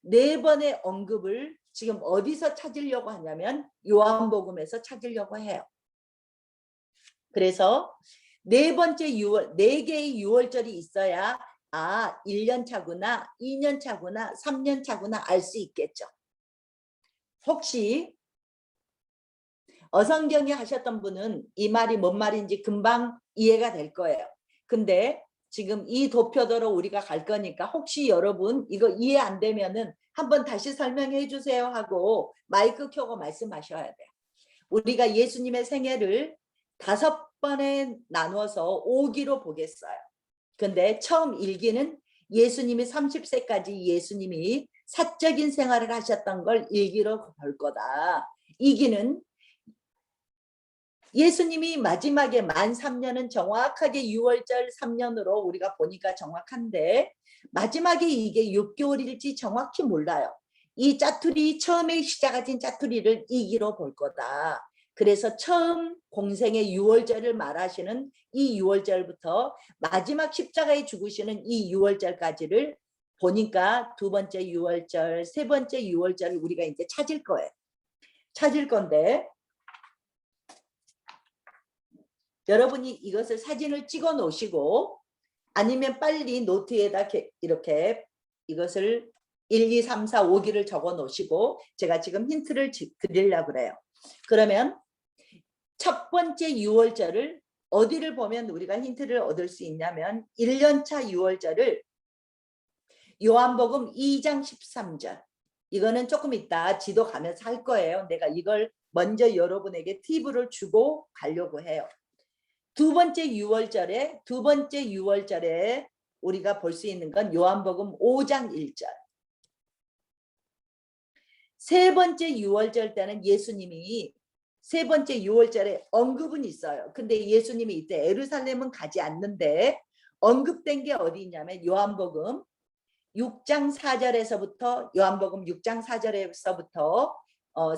네 번의 언급을 지금 어디서 찾으려고 하냐면 요한복음에서 찾으려고 해요. 그래서 네 번째 6월, 네 개의 6월절이 있어야 1년 차구나, 2년 차구나, 3년 차구나 알 수 있겠죠. 혹시 어성경에 하셨던 분은 이 말이 뭔 말인지 금방 이해가 될 거예요. 근데 지금 이 도표도로 우리가 갈 거니까 혹시 여러분 이거 이해 안 되면은 한번 다시 설명해 주세요 하고 마이크 켜고 말씀하셔야 돼요. 우리가 예수님의 생애를 5번에 나누어서 5기로 보겠어요. 근데 처음 1기는 예수님이 30세까지 예수님이 사적인 생활을 하셨던 걸 1기로 볼 거다. 2기는 예수님이 마지막에 만 3년은 정확하게 6월절 3년으로 우리가 보니까 정확한데 마지막에 이게 6개월일지 정확히 몰라요. 이 짜투리 처음에 시작하신 짜투리를 2기로 볼 거다. 그래서 처음 공생의 6월절을 말하시는 이 6월절부터 마지막 십자가에 죽으시는 이 6월절까지를 보니까 두 번째 6월절, 세 번째 6월절을 우리가 이제 찾을 거예요. 찾을 건데 여러분이 이것을 사진을 찍어 놓으시고 아니면 빨리 노트에다 이렇게 이것을 1, 2, 3, 4, 5기를 적어 놓으시고 제가 지금 힌트를 드리려고 그래요. 그러면 첫 번째 6월절을 어디를 보면 우리가 힌트를 얻을 수 있냐면 1년차 6월절을 요한복음 2장 13절 이거는 조금 이따 지도 가면서 할 거예요. 내가 이걸 먼저 여러분에게 팁을 주고 가려고 해요. 두 번째 6월절에 우리가 볼 수 있는 건 요한복음 5장 1절. 세 번째 6월절 때는 예수님이 세 번째 6월절에 언급은 있어요. 근데 예수님이 이때 예루살렘은 가지 않는데 언급된 게 어디 있냐면 요한복음 6장 4절에서부터 요한복음 6장 4절에서부터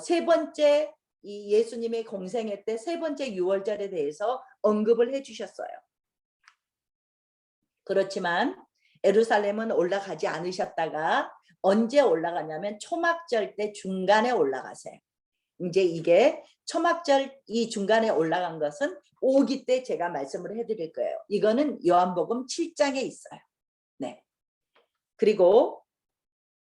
세 번째 이 예수님의 공생애 때 세 번째 6월절에 대해서 언급을 해주셨어요. 그렇지만 예루살렘은 올라가지 않으셨다가 언제 올라가냐면 초막절 때 중간에 올라가세요. 이제 이게 초막절 이 중간에 올라간 것은 5기 때 제가 말씀을 해드릴 거예요. 이거는 요한복음 7장에 있어요. 네. 그리고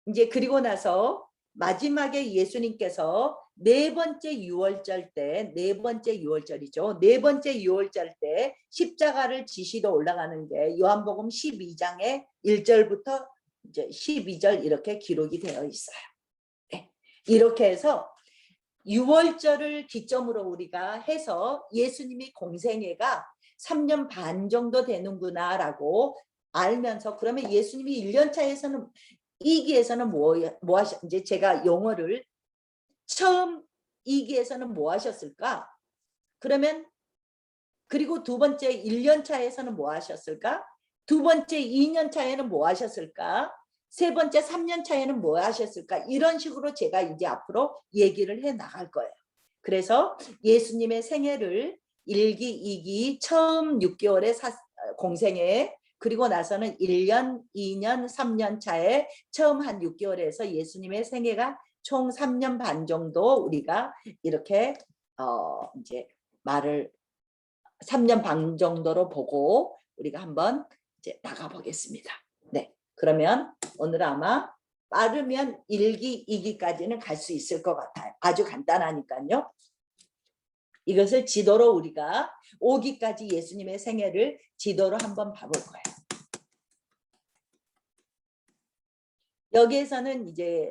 이제 그리고 나서 마지막에 예수님께서 네 번째 6월절 때, 네 번째 6월절이죠. 네 번째 6월절 때 십자가를 지시러 올라가는 게 요한복음 12장의 1절부터 이제 12절 이렇게 기록이 되어 있어요. 네. 이렇게 해서 6월절을 기점으로 우리가 해서 예수님이 공생애가 3년 반 정도 되는구나라고 알면서 그러면 예수님이 1년 차에서는 2기에서는 뭐 하셨 이제 제가 영어를 처음 2기에서는 뭐 하셨을까? 그러면 그리고 두 번째 1년 차에서는 뭐 하셨을까? 두 번째 2년 차에는 뭐 하셨을까? 세 번째 3년 차에는 뭐 하셨을까? 이런 식으로 제가 이제 앞으로 얘기를 해 나갈 거예요. 그래서 예수님의 생애를 1기, 2기 처음 6개월의 공생애 그리고 나서는 1년, 2년, 3년 차에 처음 한 6개월에서 예수님의 생애가 총 3년 반 정도 우리가 이렇게 이제 말을 3년 반 정도로 보고 우리가 한번 이제 나가 보겠습니다. 네. 그러면 오늘 아마 빠르면 1기, 2기까지는 갈 수 있을 것 같아요. 아주 간단하니까요. 이것을 지도로 우리가 5기까지 예수님의 생애를 지도로 한번 봐볼 거예요. 여기에서는 이제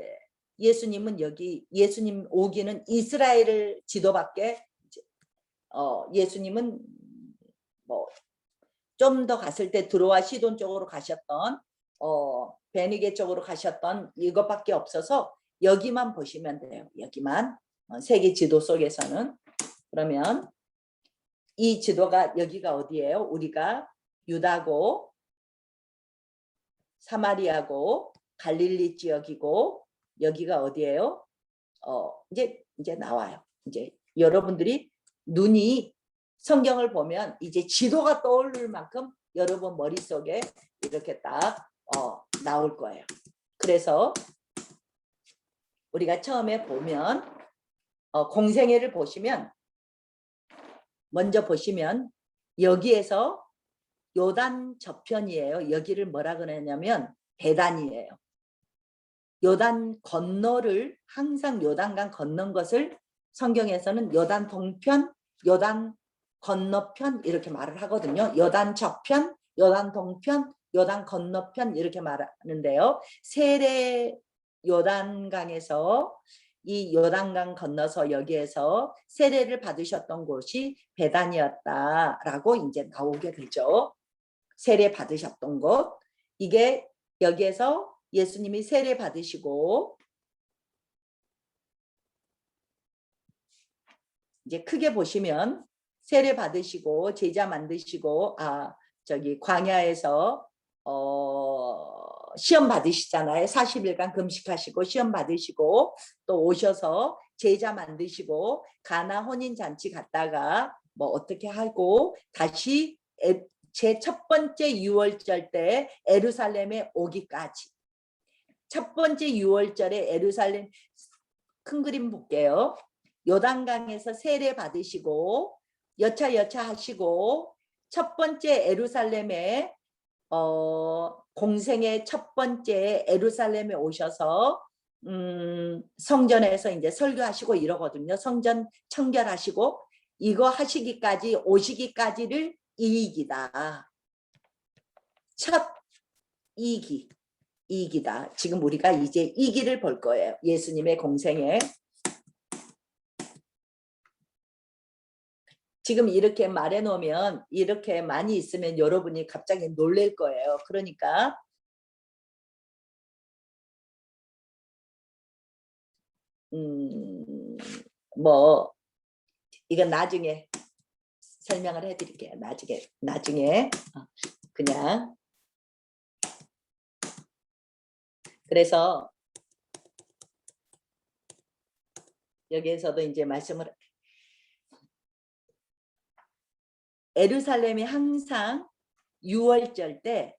예수님은 여기 예수님 5기는 이스라엘을 지도밖에 예수님은 뭐 좀 더 갔을 때 드로아 시돈 쪽으로 가셨던 베니게 쪽으로 가셨던 이것밖에 없어서 여기만 보시면 돼요. 여기만 세계 지도 속에서는. 그러면 이 지도가 여기가 어디예요? 우리가 유다고 사마리아고 갈릴리 지역이고 여기가 어디예요? 이제 나와요. 이제 여러분들이 눈이 성경을 보면 이제 지도가 떠오를 만큼 여러분 머릿속에 이렇게 딱 나올 거예요. 그래서 우리가 처음에 보면 공생애를 보시면 먼저 보시면 여기에서 요단 저편이에요. 여기를 뭐라 그러냐면 베단이에요. 요단 건너를 항상 요단강 건넌 것을 성경에서는 요단 동편, 요단 건너편 이렇게 말을 하거든요. 요단 저편, 요단 동편, 요단 건너편 이렇게 말하는데요. 세례 요단강에서 이 요단강 건너서 여기에서 세례를 받으셨던 곳이 베단이었다라고 이제 나오게 되죠. 세례 받으셨던 곳. 이게 여기에서 예수님이 세례 받으시고 이제 크게 보시면 세례 받으시고 제자 만드시고 광야에서 시험 받으시잖아요. 40일간 금식하시고 시험 받으시고 또 오셔서 제자 만드시고 가나 혼인잔치 갔다가 뭐 어떻게 하고 다시 제 첫 번째 유월절 때 예루살렘에 오기까지. 첫 번째 유월절에 예루살렘 큰 그림 볼게요. 요단강에서 세례 받으시고 여차 하시고 첫 번째 예루살렘에 공생의 첫 번째 예루살렘에 오셔서 성전에서 이제 설교하시고 이러거든요. 성전 청결하시고 이거 하시기까지 오시기까지를 이익이다. 첫 이익이다. 지금 우리가 이제 이기를 볼 거예요. 예수님의 공생에. 지금 이렇게 말해 놓으면 이렇게 많이 있으면 여러분이 갑자기 놀랄 거예요. 그러니까 뭐 이건 나중에 설명을 해드릴게요. 나중에 그냥 그래서 여기에서도 이제 말씀을 예루살렘이 항상 6월절 때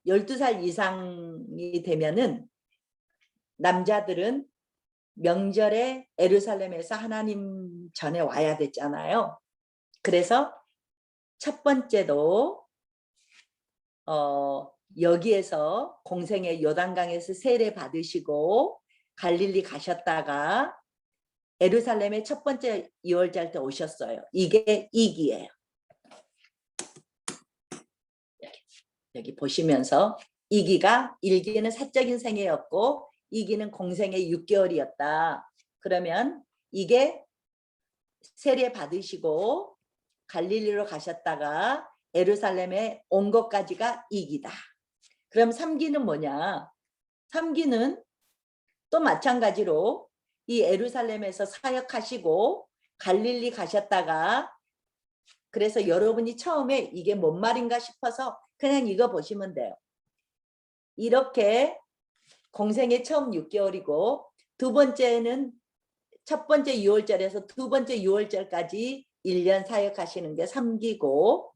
12살 이상이 되면은 남자들은 명절에 예루살렘에서 하나님 전에 와야 됐잖아요. 그래서 첫 번째도 여기에서 공생의 요단강에서 세례 받으시고 갈릴리 가셨다가 예루살렘에 첫 번째 2월절 때 오셨어요. 이게 이기예요. 여기 보시면서 이기가 일기는 사적인 생애였고 이기는 공생의 6개월이었다. 그러면 이게 세례 받으시고 갈릴리로 가셨다가 예루살렘에 온 것까지가 이기다. 그럼 3기는 뭐냐? 3기는 또 마찬가지로 이 예루살렘에서 사역하시고 갈릴리 가셨다가 그래서 여러분이 처음에 이게 뭔 말인가 싶어서 그냥 이거 보시면 돼요. 이렇게 공생의 처음 6개월이고 두 번째는 첫 번째 6월절에서 두 번째 6월절까지 1년 사역하시는 게 3기고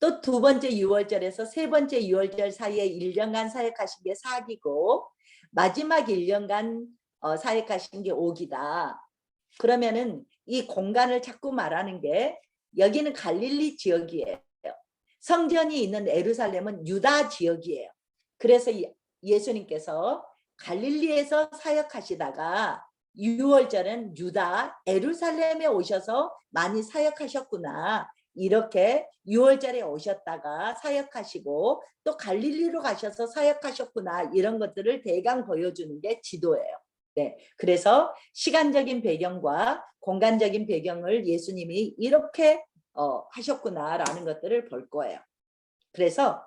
또 두 번째 6월절에서 세 번째 6월절 사이에 1년간 사역하신 게 4기고 마지막 1년간 사역하신 게 5기다. 그러면은 이 공간을 자꾸 말하는 게 여기는 갈릴리 지역이에요. 성전이 있는 예루살렘은 유다 지역이에요. 그래서 예수님께서 갈릴리에서 사역하시다가 6월절은 유다 예루살렘에 오셔서 많이 사역하셨구나. 이렇게 6월절에 오셨다가 사역하시고 또 갈릴리로 가셔서 사역하셨구나. 이런 것들을 대강 보여주는 게 지도예요. 네, 그래서 시간적인 배경과 공간적인 배경을 예수님이 이렇게 하셨구나라는 것들을 볼 거예요. 그래서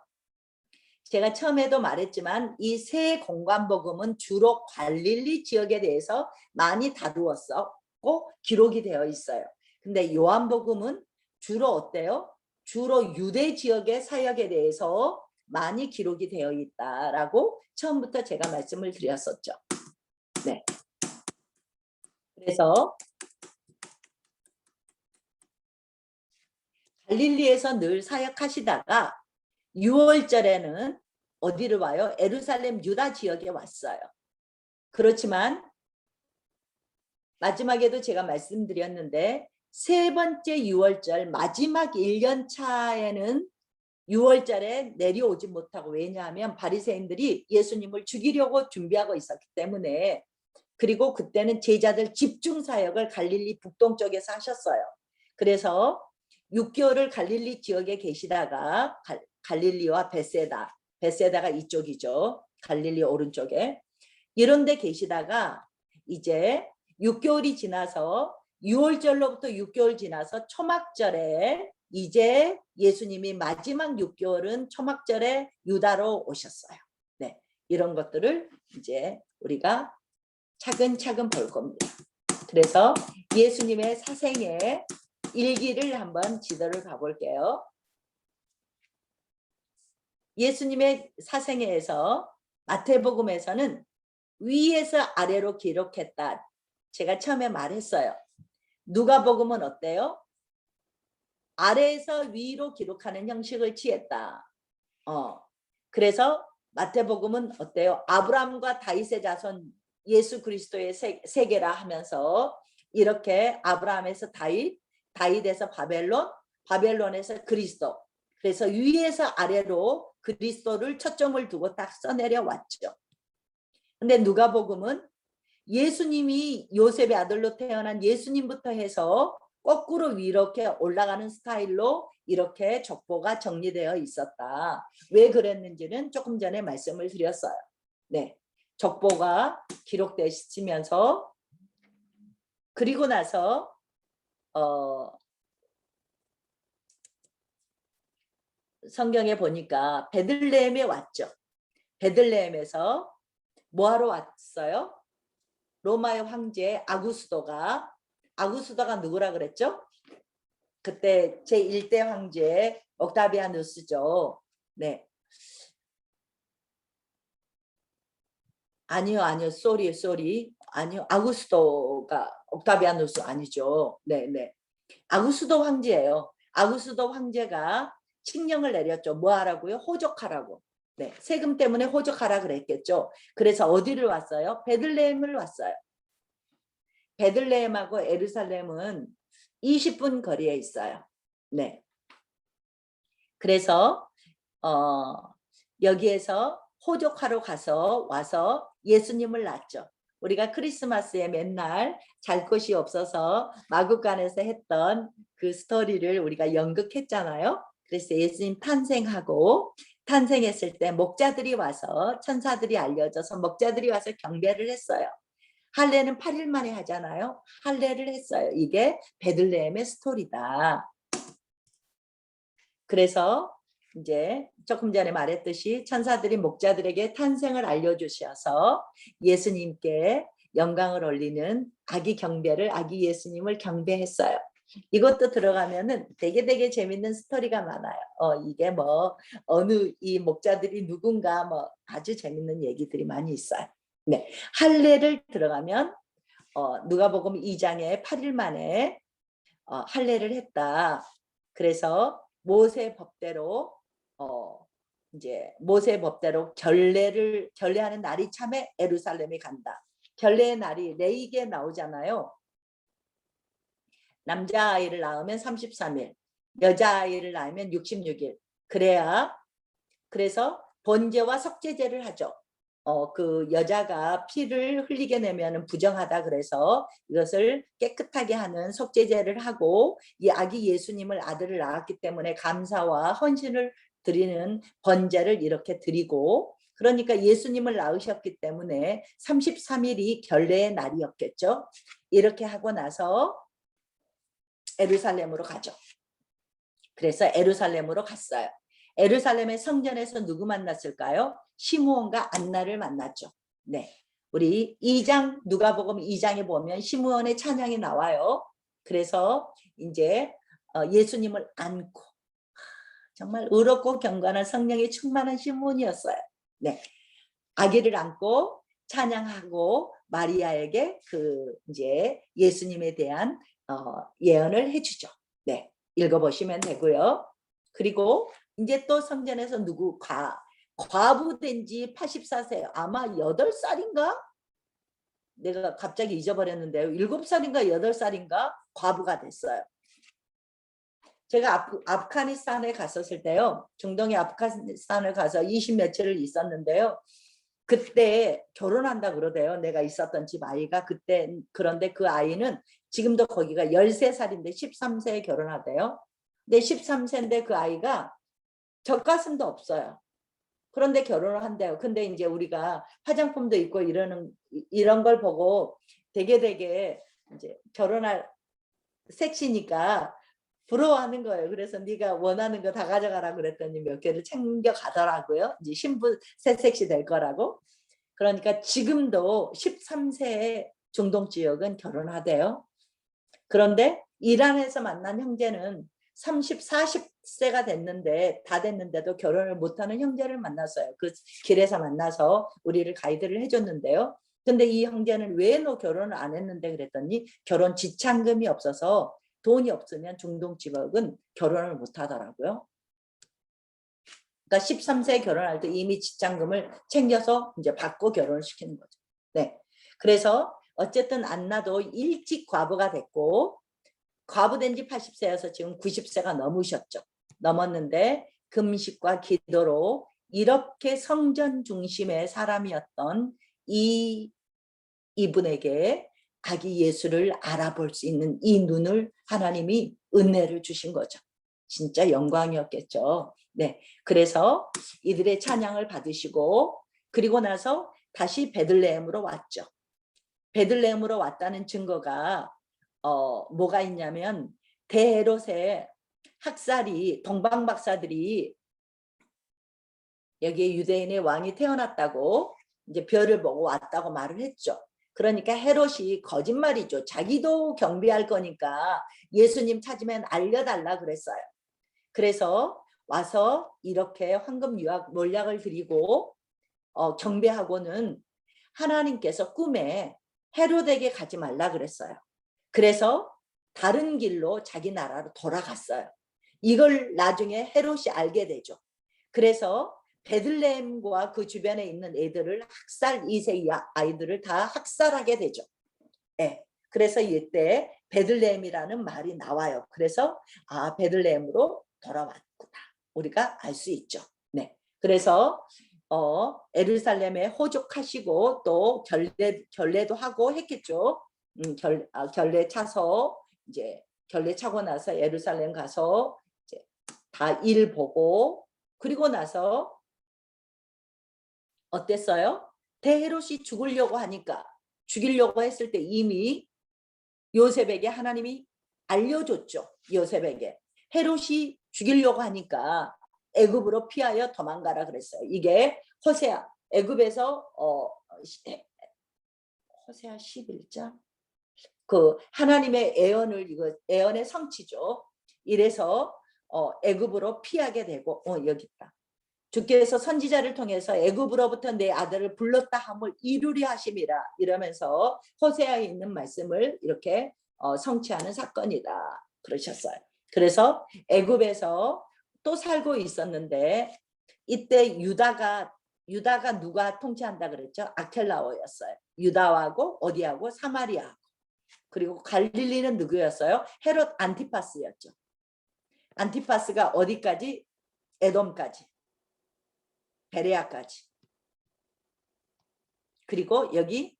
제가 처음에도 말했지만 이 세 공간복음은 주로 갈릴리 지역에 대해서 많이 다루었었고 기록이 되어 있어요. 근데 요한복음은 주로 어때요? 주로 유대 지역의 사역에 대해서 많이 기록이 되어 있다라고 처음부터 제가 말씀을 드렸었죠. 네. 그래서 갈릴리에서 늘 사역하시다가 6월절에는 어디를 와요? 예루살렘 유다 지역에 왔어요. 그렇지만 마지막에도 제가 말씀드렸는데 세 번째 6월절 마지막 1년 차에는 6월절에 내려오지 못하고, 왜냐하면 바리새인들이 예수님을 죽이려고 준비하고 있었기 때문에, 그리고 그때는 제자들 집중 사역을 갈릴리 북동쪽에서 하셨어요. 그래서 6개월을 갈릴리 지역에 계시다가 갈릴리와 베세다가 이쪽이죠. 갈릴리 오른쪽에. 이런 데 계시다가 이제 6개월이 지나서 6월절로부터 6개월 지나서 초막절에 이제 예수님이 마지막 6개월은 초막절에 유다로 오셨어요. 네, 이런 것들을 이제 우리가 차근차근 볼 겁니다. 그래서 예수님의 사생의 일기를 한번 지도를 가볼게요. 예수님의 사생애에서 마태복음에서는 위에서 아래로 기록했다. 제가 처음에 말했어요. 누가복음은 어때요? 아래에서 위로 기록하는 형식을 취했다. 그래서 마태복음은 어때요? 아브라함과 다윗의 자손 예수 그리스도의 세계라 하면서 이렇게 아브라함에서 다윗, 다윗에서 바벨론, 바벨론에서 그리스도. 그래서 위에서 아래로 그리스도를 초점을 두고 딱 써내려 왔죠. 근데 누가복음은 예수님이 요셉의 아들로 태어난 예수님부터 해서 거꾸로 이렇게 올라가는 스타일로 이렇게 족보가 정리되어 있었다. 왜 그랬는지는 조금 전에 말씀을 드렸어요. 네, 족보가 기록되시면서 그리고 나서 성경에 보니까 베들레헴에 왔죠. 베들레헴에서 뭐하러 왔어요? 로마의 황제 아구스도가 누구라 그랬죠? 그때 제1대 황제 옥타비아누스죠. 네. 아니요. 쏘리. 아니요. 아구스도가 옥타비아누스 아니죠. 네. 아구스도 황제예요. 아구스도 황제가 칙령을 내렸죠. 뭐 하라고요? 호적하라고. 네, 세금 때문에 호적하라 그랬겠죠. 그래서 어디를 왔어요? 베들레헴을 왔어요. 베들레헴하고 예루살렘은 20분 거리에 있어요. 네. 그래서 여기에서 호적하러 와서 예수님을 낳죠. 우리가 크리스마스에 맨날 잘 것이 없어서 마구간에서 했던 그 스토리를 우리가 연극했잖아요. 그래서 예수님 탄생했을 때 목자들이 와서, 천사들이 알려져서 목자들이 와서 경배를 했어요. 할례는 8일 만에 하잖아요. 할례를 했어요. 이게 베들레헴의 스토리다. 그래서 이제 조금 전에 말했듯이 천사들이 목자들에게 탄생을 알려주셔서 예수님께 영광을 올리는 아기 경배를, 아기 예수님을 경배했어요. 이것도 들어가면은 되게 재밌는 스토리가 많아요. 이게 뭐 어느 이 목자들이 누군가 뭐 아주 재밌는 얘기들이 많이 있어요. 네, 할례를 들어가면 누가복음 2장에 8일 만에 할례를 했다. 그래서 모세 법대로 이제 모세 법대로 결례하는 날이 참에 예루살렘에 간다. 결례의 날이 레이기에 나오잖아요. 남자아이를 낳으면 33일, 여자아이를 낳으면 66일. 그래서 번제와 속죄제를 하죠. 그 여자가 피를 흘리게 내면 부정하다 그래서 이것을 깨끗하게 하는 속죄제를 하고, 이 아기 예수님을 아들을 낳았기 때문에 감사와 헌신을 드리는 번제를 이렇게 드리고, 그러니까 예수님을 낳으셨기 때문에 33일이 결례의 날이었겠죠. 이렇게 하고 나서 예루살렘으로 가죠. 그래서 예루살렘으로 갔어요. 예루살렘의 성전에서 누구 만났을까요? 시므온과 안나를 만났죠. 네, 우리 2장 누가복음 2장에 보면 시므온의 찬양이 나와요. 그래서 이제 예수님을 안고 정말 의롭고 경건한 성령이 충만한 시므온이었어요. 네, 아기를 안고 찬양하고 마리아에게 그 이제 예수님에 대한 예언을 해주죠. 네, 읽어보시면 되고요. 그리고 이제 또 성전에서 누구 과부된 지 84세 아마 8살인가? 내가 갑자기 잊어버렸는데요. 7살인가 8살인가 과부가 됐어요. 제가 아프가니스탄에 갔었을 때요. 중동의 아프가니스탄을 가서 20 며칠을 있었는데요. 그때 결혼한다 그러대요. 내가 있었던 집 아이가 그때. 그런데 그 아이는 지금도 거기가 13살인데 13세에 결혼하대요. 근데 13세인데 그 아이가 젖가슴도 없어요. 그런데 결혼을 한대요. 근데 이제 우리가 화장품도 있고 이런 걸 보고 되게 이제 결혼할 섹시니까 부러워하는 거예요. 그래서 네가 원하는 거 다 가져가라 그랬더니 몇 개를 챙겨 가더라고요. 이제 신부 새색시 될 거라고. 그러니까 지금도 13세의 중동 지역은 결혼하대요. 그런데 이란에서 만난 형제는 30, 40세가 됐는데 다 됐는데도 결혼을 못하는 형제를 만났어요. 그 길에서 만나서 우리를 가이드를 해줬는데요. 근데 이 형제는 왜 너 결혼을 안 했는데 그랬더니 결혼 지참금이 없어서 돈이 없으면 중동 지역은 결혼을 못 하더라고요. 그러니까 13세에 결혼할 때 이미 지참금을 챙겨서 이제 받고 결혼을 시키는 거죠. 네. 그래서 어쨌든 안나도 일찍 과부가 됐고 과부된 지 80세여서 지금 90세가 넘으셨죠. 넘었는데 금식과 기도로 이렇게 성전 중심의 사람이었던 이분에게 아기 예수를 알아볼 수 있는 이 눈을 하나님이 은혜를 주신 거죠. 진짜 영광이었겠죠. 네, 그래서 이들의 찬양을 받으시고 그리고 나서 다시 베들레헴으로 왔죠. 베들레헴으로 왔다는 증거가 뭐가 있냐면 대헤롯의 학살이 동방박사들이 여기에 유대인의 왕이 태어났다고 이제 별을 보고 왔다고 말을 했죠. 그러니까 헤롯이 거짓말이죠. 자기도 경비할 거니까 예수님 찾으면 알려달라 그랬어요. 그래서 와서 이렇게 황금 유학 몰약을 드리고 경배하고는 하나님께서 꿈에 헤롯에게 가지 말라 그랬어요. 그래서 다른 길로 자기 나라로 돌아갔어요. 이걸 나중에 헤롯이 알게 되죠. 그래서 베들레헴과 그 주변에 있는 애들을 학살 2세 아이들을 다 학살하게 되죠. 네. 그래서 이때 베들레헴이라는 말이 나와요. 그래서 베들레헴으로 돌아왔구나. 우리가 알 수 있죠. 네. 그래서 예루살렘에 호족하시고 또 결례도 하고 했겠죠. 결례 차서 이제 결례 차고 나서 예루살렘 가서 이제 다 일 보고 그리고 나서 어땠어요? 대헤롯이 죽으려고 하니까 죽이려고 했을 때 이미 요셉에게 하나님이 알려줬죠. 요셉에게 헤롯이 죽이려고 하니까 애굽으로 피하여 도망가라 그랬어요. 이게 호세아 애굽에서 호세아 11장 그 하나님의 애언을 이거 애언의 성취죠. 이래서 애굽으로 피하게 되고 여기 있다. 주께서 선지자를 통해서 애굽으로부터 내 아들을 불렀다 함을 이루리 하심이라 이러면서 호세아에 있는 말씀을 이렇게 성취하는 사건이다 그러셨어요. 그래서 애굽에서 또 살고 있었는데 이때 유다가 누가 통치한다 그랬죠? 아켈라오였어요. 유다하고 어디하고 사마리아하고 그리고 갈릴리는 누구였어요? 헤롯 안티파스였죠. 안티파스가 어디까지? 에돔까지. 베레아까지. 그리고 여기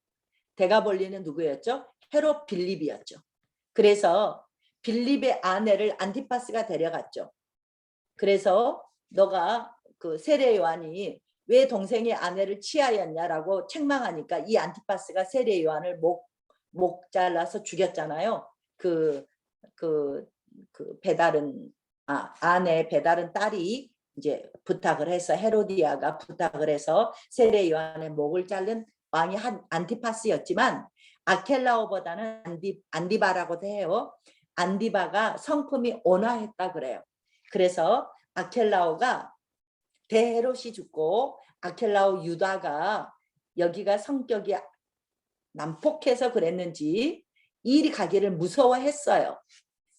데가볼리는 누구였죠? 헤롯 빌립이었죠. 그래서 빌립의 아내를 안티파스가 데려갔죠. 그래서 너가 그 세례 요한이 왜 동생의 아내를 취하였냐라고 책망하니까 이 안티파스가 세례 요한을 목 잘라서 죽였잖아요. 그 배다른 아내 배다른 딸이 이제 부탁을 해서 헤로디아가 부탁을 해서 세례 요한의 목을 자른 왕이 안티파스였지만 아켈라오보다는 안디바라고도 해요. 안디바가 성품이 온화했다 그래요. 그래서 아켈라오가 대헤롯이 죽고 아켈라오 유다가 여기가 성격이 난폭해서 그랬는지 일이 가기를 무서워했어요.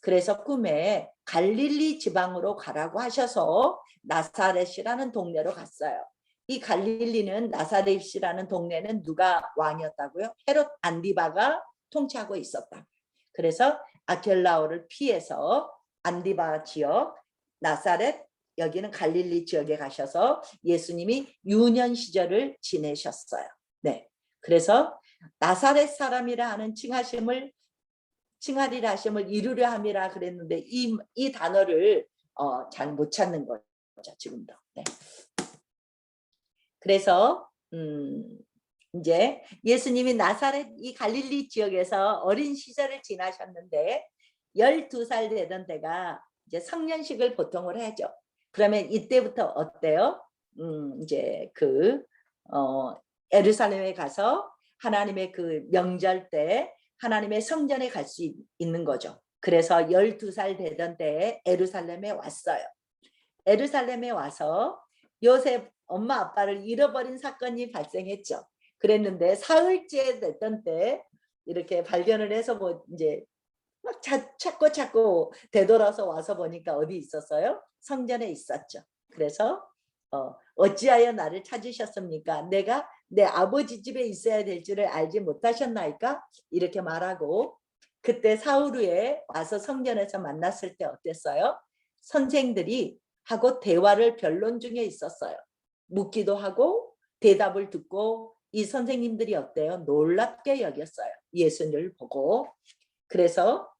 그래서 꿈에 갈릴리 지방으로 가라고 하셔서 나사렛이라는 동네로 갔어요. 이 갈릴리는 나사렛이라는 동네는 누가 왕이었다고요? 헤롯 안디바가 통치하고 있었다. 그래서 아켈라오를 피해서 안디바 지역, 나사렛, 여기는 갈릴리 지역에 가셔서 예수님이 유년 시절을 지내셨어요. 네, 그래서 나사렛 사람이라 하는 칭하리라 하심을 이루려 함이라 그랬는데 이 단어를 잘 못 찾는 거죠 지금도. 네. 그래서 이제 예수님이 나사렛 이 갈릴리 지역에서 어린 시절을 지나셨는데 12살 되던 때가 이제 성년식을 보통을 하죠. 그러면 이때부터 어때요? 이제 예루살렘에 가서 하나님의 그 명절 때 하나님의 성전에 갈 수 있는 거죠. 그래서 12살 되던 때에 예루살렘에 왔어요. 예루살렘에 와서 요셉 엄마 아빠를 잃어버린 사건이 발생했죠. 그랬는데 사흘째 됐던 때 이렇게 발견을 해서 뭐 이제 막 찾고 되돌아서 와서 보니까 어디 있었어요? 성전에 있었죠. 그래서 어찌하여 나를 찾으셨습니까? 내가 내 아버지 집에 있어야 될 줄을 알지 못하셨나이까? 이렇게 말하고 그때 사흘 후에 와서 성전에서 만났을 때 어땠어요? 선생들이 하고 대화를 변론 중에 있었어요. 묻기도 하고 대답을 듣고 이 선생님들이 어때요? 놀랍게 여겼어요. 예수님을 보고. 그래서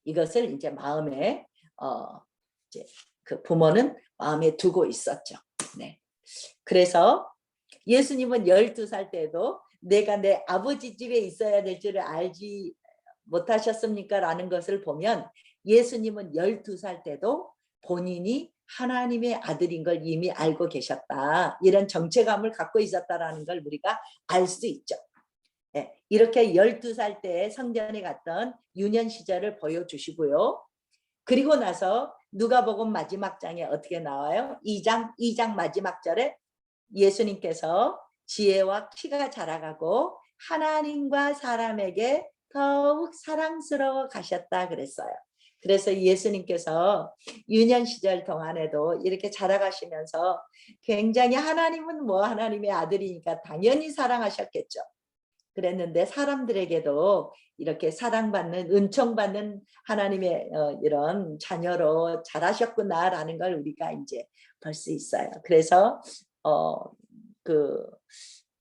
이것을 이제 마음에 이제 그 부모는 마음에 두고 있었죠. 네. 그래서 예수님은 12살 때도 내가 내 아버지 집에 있어야 될 줄을 알지 못하셨습니까? 라는 것을 보면 예수님은 12살 때도 본인이 하나님의 아들인 걸 이미 알고 계셨다. 이런 정체감을 갖고 있었다라는 걸 우리가 알 수 있죠. 네, 이렇게 12살 때 성전에 갔던 유년 시절을 보여주시고요. 그리고 나서 누가복음 마지막 장에 어떻게 나와요? 2장 마지막 절에 예수님께서 지혜와 키가 자라가고 하나님과 사람에게 더욱 사랑스러워 가셨다 그랬어요. 그래서 예수님께서 유년 시절 동안에도 이렇게 자라가시면서 굉장히 하나님은 뭐 하나님의 아들이니까 당연히 사랑하셨겠죠. 그랬는데 사람들에게도 이렇게 사랑받는 은총받는 하나님의 이런 자녀로 자라셨구나라는 걸 우리가 이제 볼 수 있어요. 그래서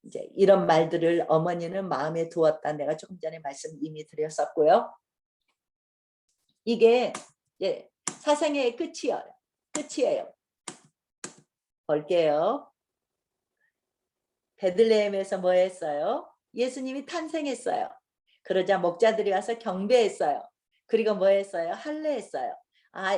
이제 이런 말들을 어머니는 마음에 두었다. 내가 조금 전에 말씀 이미 드렸었고요. 이게 사생애의 끝이에요. 볼게요. 베들레헴에서 뭐 했어요? 예수님이 탄생했어요. 그러자 목자들이 와서 경배했어요. 그리고 뭐 했어요? 할례했어요.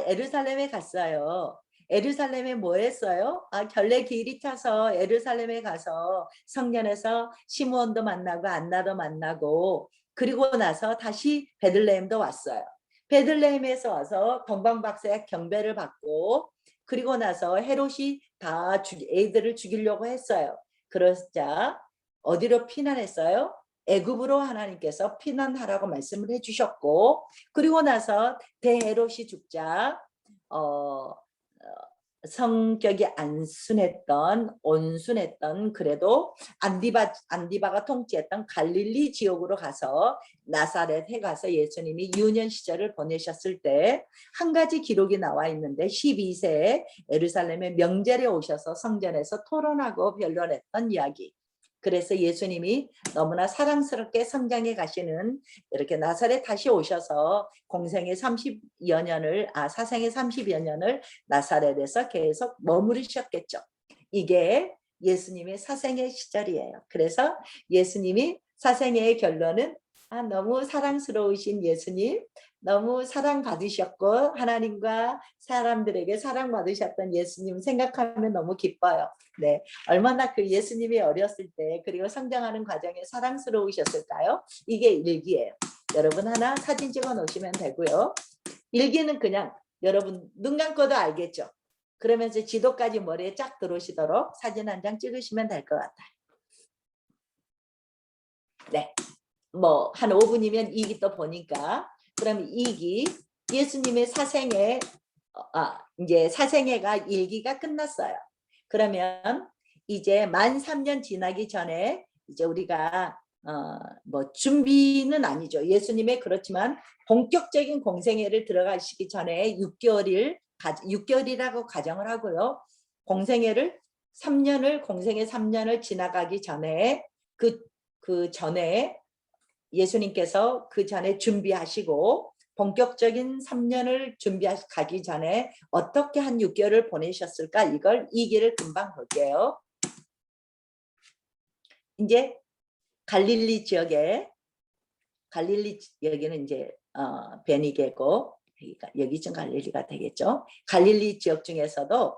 예루살렘에 갔어요. 예루살렘에 뭐 했어요? 결례 기일이 차서 예루살렘에 가서 성전에서 시므온도 만나고 안나도 만나고 그리고 나서 다시 베들레헴도 왔어요. 베들레헴에서 와서 동방박사의 경배를 받고 그리고 나서 헤롯이 다 애들을 죽이려고 했어요. 그러자 어디로 피난했어요? 애굽으로 하나님께서 피난하라고 말씀을 해주셨고 그리고 나서 대헤롯이 죽자 성격이 온순했던 그래도 안디바가 통치했던 갈릴리 지역으로 가서 나사렛에 가서 예수님이 유년 시절을 보내셨을 때 한 가지 기록이 나와 있는데 12세에 예루살렘의 명절에 오셔서 성전에서 토론하고 변론했던 이야기. 그래서 예수님이 너무나 사랑스럽게 성장해 가시는 이렇게 나사렛 다시 오셔서 공생의 30여 년을 사생의 30여 년을 나사렛에서 계속 머무르셨겠죠. 이게 예수님의 사생애 시절이에요. 그래서 예수님이 사생애의 결론은 너무 사랑스러우신 예수님, 너무 사랑받으셨고 하나님과 사람들에게 사랑받으셨던 예수님 생각하면 너무 기뻐요. 네, 얼마나 그 예수님이 어렸을 때 그리고 성장하는 과정에 사랑스러우셨을까요? 이게 일기예요. 여러분 하나 사진 찍어 놓으시면 되고요. 일기는 그냥 여러분 눈 감고도 알겠죠. 그러면서 지도까지 머리에 쫙 들어오시도록 사진 한 장 찍으시면 될 것 같아요. 네, 뭐 한 5분이면 2기 또 보니까 그럼 2기 예수님의 사생애 이제 사생애가 1기가 끝났어요. 그러면 이제 만 3년 지나기 전에 이제 우리가 뭐 준비는 아니죠. 예수님의 그렇지만 본격적인 공생애를 들어가시기 전에 6개월이라고 가정을 하고요. 공생애를 3년을 공생애 3년을 지나가기 전에 그 전에 예수님께서 그 전에 준비하시고 본격적인 3년을 준비하기 전에 어떻게 한 6개월을 보내셨을까? 이걸 2기를 금방 볼게요. 이제 갈릴리 지역에 여기는 이제 베니게고 여기쯤 갈릴리가 되겠죠. 갈릴리 지역 중에서도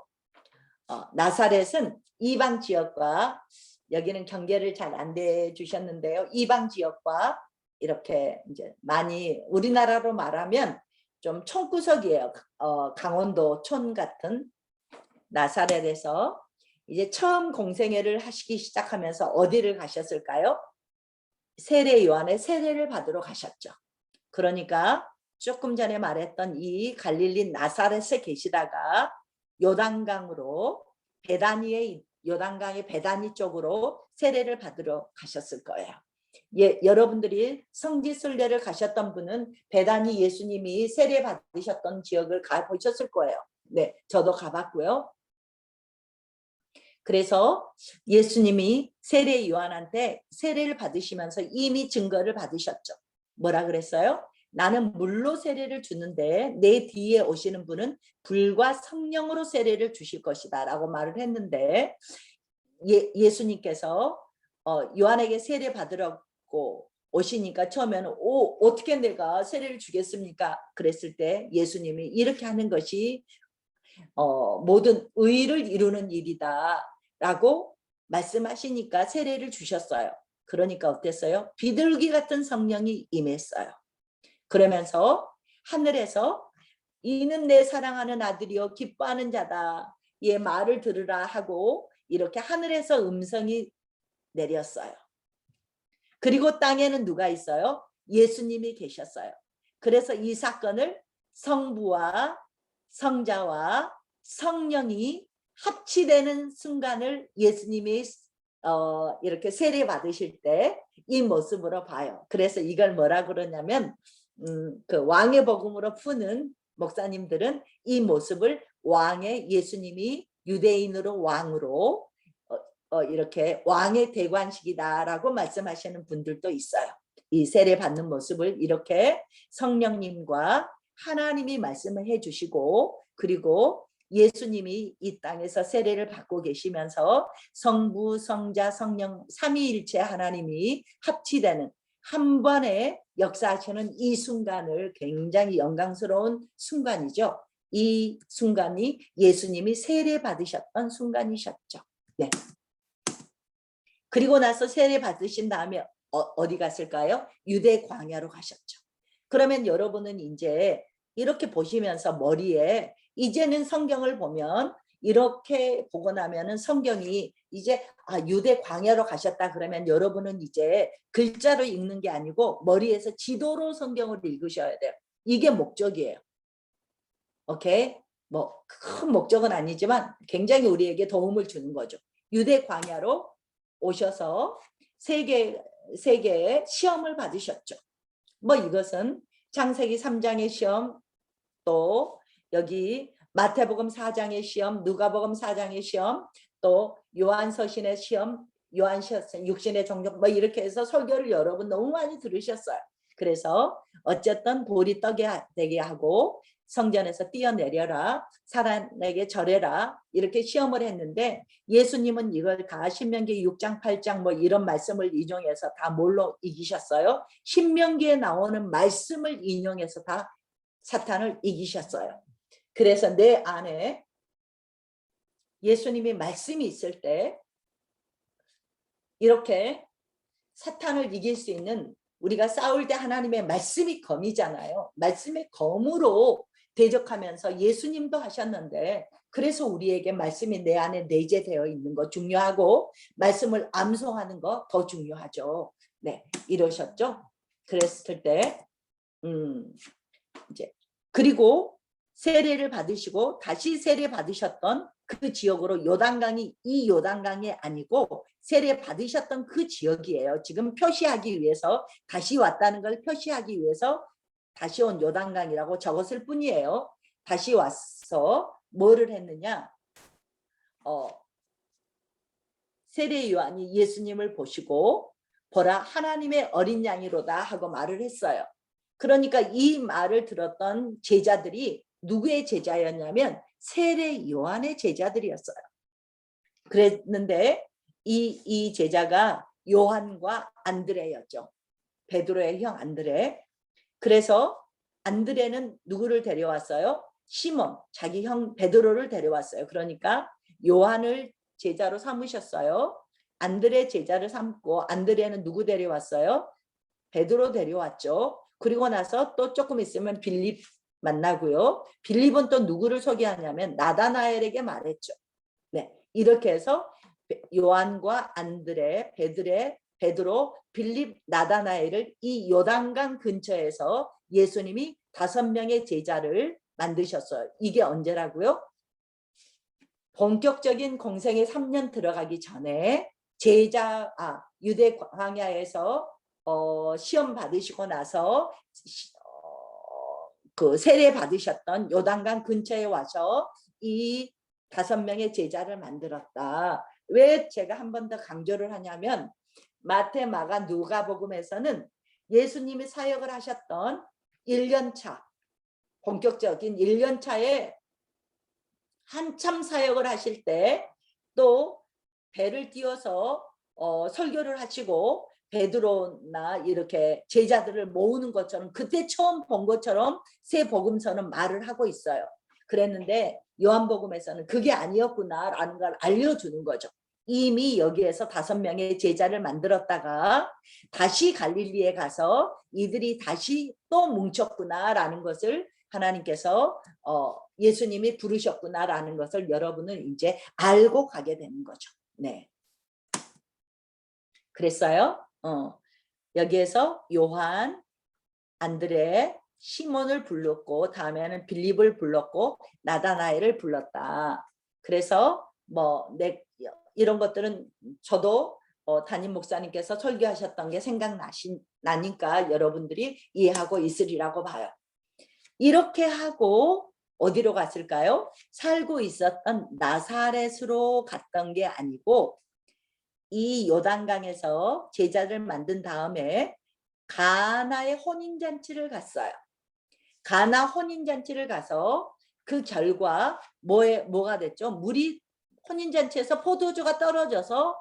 나사렛은 이방 지역과 여기는 경계를 잘 안 대주셨는데요. 이방 지역과 이렇게 이제 많이 우리나라로 말하면 좀 촌구석이에요. 강원도 촌 같은 나사렛에서 이제 처음 공생애를 하시기 시작하면서 어디를 가셨을까요? 세례 요한의 세례를 받으러 가셨죠. 그러니까 조금 전에 말했던 이 갈릴리 나사렛에 계시다가 요단강으로 요단강의 베다니 쪽으로 세례를 받으러 가셨을 거예요. 여러분들이 성지순례를 가셨던 분은 베다니 예수님이 세례 받으셨던 지역을 가보셨을 거예요. 네, 저도 가봤고요. 그래서 예수님이 세례 요한한테 세례를 받으시면서 이미 증거를 받으셨죠. 뭐라 그랬어요? 나는 물로 세례를 주는데 내 뒤에 오시는 분은 불과 성령으로 세례를 주실 것이다 라고 말을 했는데 예수님께서 요한에게 세례 받으라고 오시니까 처음에는 어떻게 내가 세례를 주겠습니까? 그랬을 때 예수님이 이렇게 하는 것이 모든 의를 이루는 일이다 라고 말씀하시니까 세례를 주셨어요. 그러니까 어땠어요? 비둘기 같은 성령이 임했어요. 그러면서 하늘에서 이는 내 사랑하는 아들이요 기뻐하는 자다. 얘 말을 들으라 하고 이렇게 하늘에서 음성이 내렸어요. 그리고 땅에는 누가 있어요? 예수님이 계셨어요. 그래서 이 사건을 성부와 성자와 성령이 합치되는 순간을 예수님이 이렇게 세례 받으실 때 이 모습으로 봐요. 그래서 이걸 뭐라 그러냐면 그 왕의 복음으로 푸는 목사님들은 이 모습을 왕의 예수님이 유대인으로 왕으로 이렇게 왕의 대관식이다라고 말씀하시는 분들도 있어요. 이 세례 받는 모습을 이렇게 성령님과 하나님이 말씀을 해주시고 그리고 예수님이 이 땅에서 세례를 받고 계시면서 성부, 성자, 성령 삼위일체 하나님이 합치되는 한 번에 역사하시는 이 순간을 굉장히 영광스러운 순간이죠. 이 순간이 예수님이 세례 받으셨던 순간이셨죠. 네. 그리고 나서 세례 받으신 다음에 어디 갔을까요? 유대 광야로 가셨죠. 그러면 여러분은 이제 이렇게 보시면서 머리에 이제는 성경을 보면 이렇게 보고 나면은 성경이 이제 유대 광야로 가셨다 그러면 여러분은 이제 글자로 읽는 게 아니고 머리에서 지도로 성경을 읽으셔야 돼요. 이게 목적이에요. 오케이? 뭐 큰 목적은 아니지만 굉장히 우리에게 도움을 주는 거죠. 유대 광야로 오셔서 세계의 시험을 받으셨죠. 뭐 이것은 창세기 3장의 시험, 또 여기 마태복음 4장의 시험, 누가복음 4장의 시험, 또 요한서신의 시험, 요한서신 육신의 종족 뭐 이렇게 해서 설교를 여러분 너무 많이 들으셨어요. 그래서 어쨌든 돌이 떡이 되게 하고 성전에서 뛰어내려라, 사단에게 절해라, 이렇게 시험을 했는데 예수님은 이걸 다 신명기 6장 8장 뭐 이런 말씀을 인용해서 다 뭘로 이기셨어요? 신명기에 나오는 말씀을 인용해서 다 사탄을 이기셨어요. 그래서 내 안에 예수님의 말씀이 있을 때 이렇게 사탄을 이길 수 있는, 우리가 싸울 때 하나님의 말씀이 검이잖아요. 말씀의 검으로 대적하면서 예수님도 하셨는데, 그래서 우리에게 말씀이 내 안에 내재되어 있는 거 중요하고 말씀을 암송하는 거 더 중요하죠. 네, 이러셨죠. 그랬을 때 이제 그리고 세례를 받으시고 다시 세례 받으셨던 그 지역으로, 요단강이 이 요단강이 아니고 세례 받으셨던 그 지역이에요. 지금 표시하기 위해서, 다시 왔다는 걸 표시하기 위해서 다시 온 요단강이라고 적었을 뿐이에요. 다시 와서 뭐를 했느냐? 세례 요한이 예수님을 보시고 보라 하나님의 어린 양이로다 하고 말을 했어요. 그러니까 이 말을 들었던 제자들이 누구의 제자였냐면 세례 요한의 제자들이었어요. 그랬는데 이 제자가 요한과 안드레였죠. 베드로의 형 안드레. 그래서 안드레는 누구를 데려왔어요? 시몬, 자기 형 베드로를 데려왔어요. 그러니까 요한을 제자로 삼으셨어요. 안드레 제자를 삼고, 안드레는 누구 데려왔어요? 베드로 데려왔죠. 그리고 나서 또 조금 있으면 빌립 만나고요. 빌립은 또 누구를 소개하냐면 나다나엘에게 말했죠. 네, 이렇게 해서 요한과 안드레, 베드로, 빌립, 나다나엘을 이 요단강 근처에서 예수님이 5명의 제자를 만드셨어요. 이게 언제라고요? 본격적인 공생에 3년 들어가기 전에 유대 광야에서 시험 받으시고 나서 그 세례 받으셨던 요단강 근처에 와서 이 5명의 제자를 만들었다. 왜 제가 한 번 더 강조를 하냐면 마태, 마가, 누가복음에서는 예수님이 사역을 하셨던 1년차, 본격적인 1년차에 한참 사역을 하실 때 또 배를 띄워서 설교를 하시고 베드로나 이렇게 제자들을 모으는 것처럼, 그때 처음 본 것처럼 새 복음서는 말을 하고 있어요. 그랬는데 요한복음에서는 그게 아니었구나라는 걸 알려주는 거죠. 이미 여기에서 5명의 제자를 만들었다가 다시 갈릴리에 가서 이들이 다시 또 뭉쳤구나라는 것을 하나님께서 예수님이 부르셨구나라는 것을 여러분은 이제 알고 가게 되는 거죠. 네. 그랬어요. 여기에서 요한, 안드레, 시몬을 불렀고 다음에는 빌립을 불렀고 나다나엘을 불렀다. 그래서 이런 것들은 저도 담임 목사님께서 설교하셨던 게 생각나니까 여러분들이 이해하고 있으리라고 봐요. 이렇게 하고 어디로 갔을까요? 살고 있었던 나사렛으로 갔던 게 아니고 이 요단강에서 제자를 만든 다음에 가나의 혼인잔치를 갔어요. 가나 혼인잔치를 가서 그 결과 뭐가 됐죠? 혼인잔치에서 포도주가 떨어져서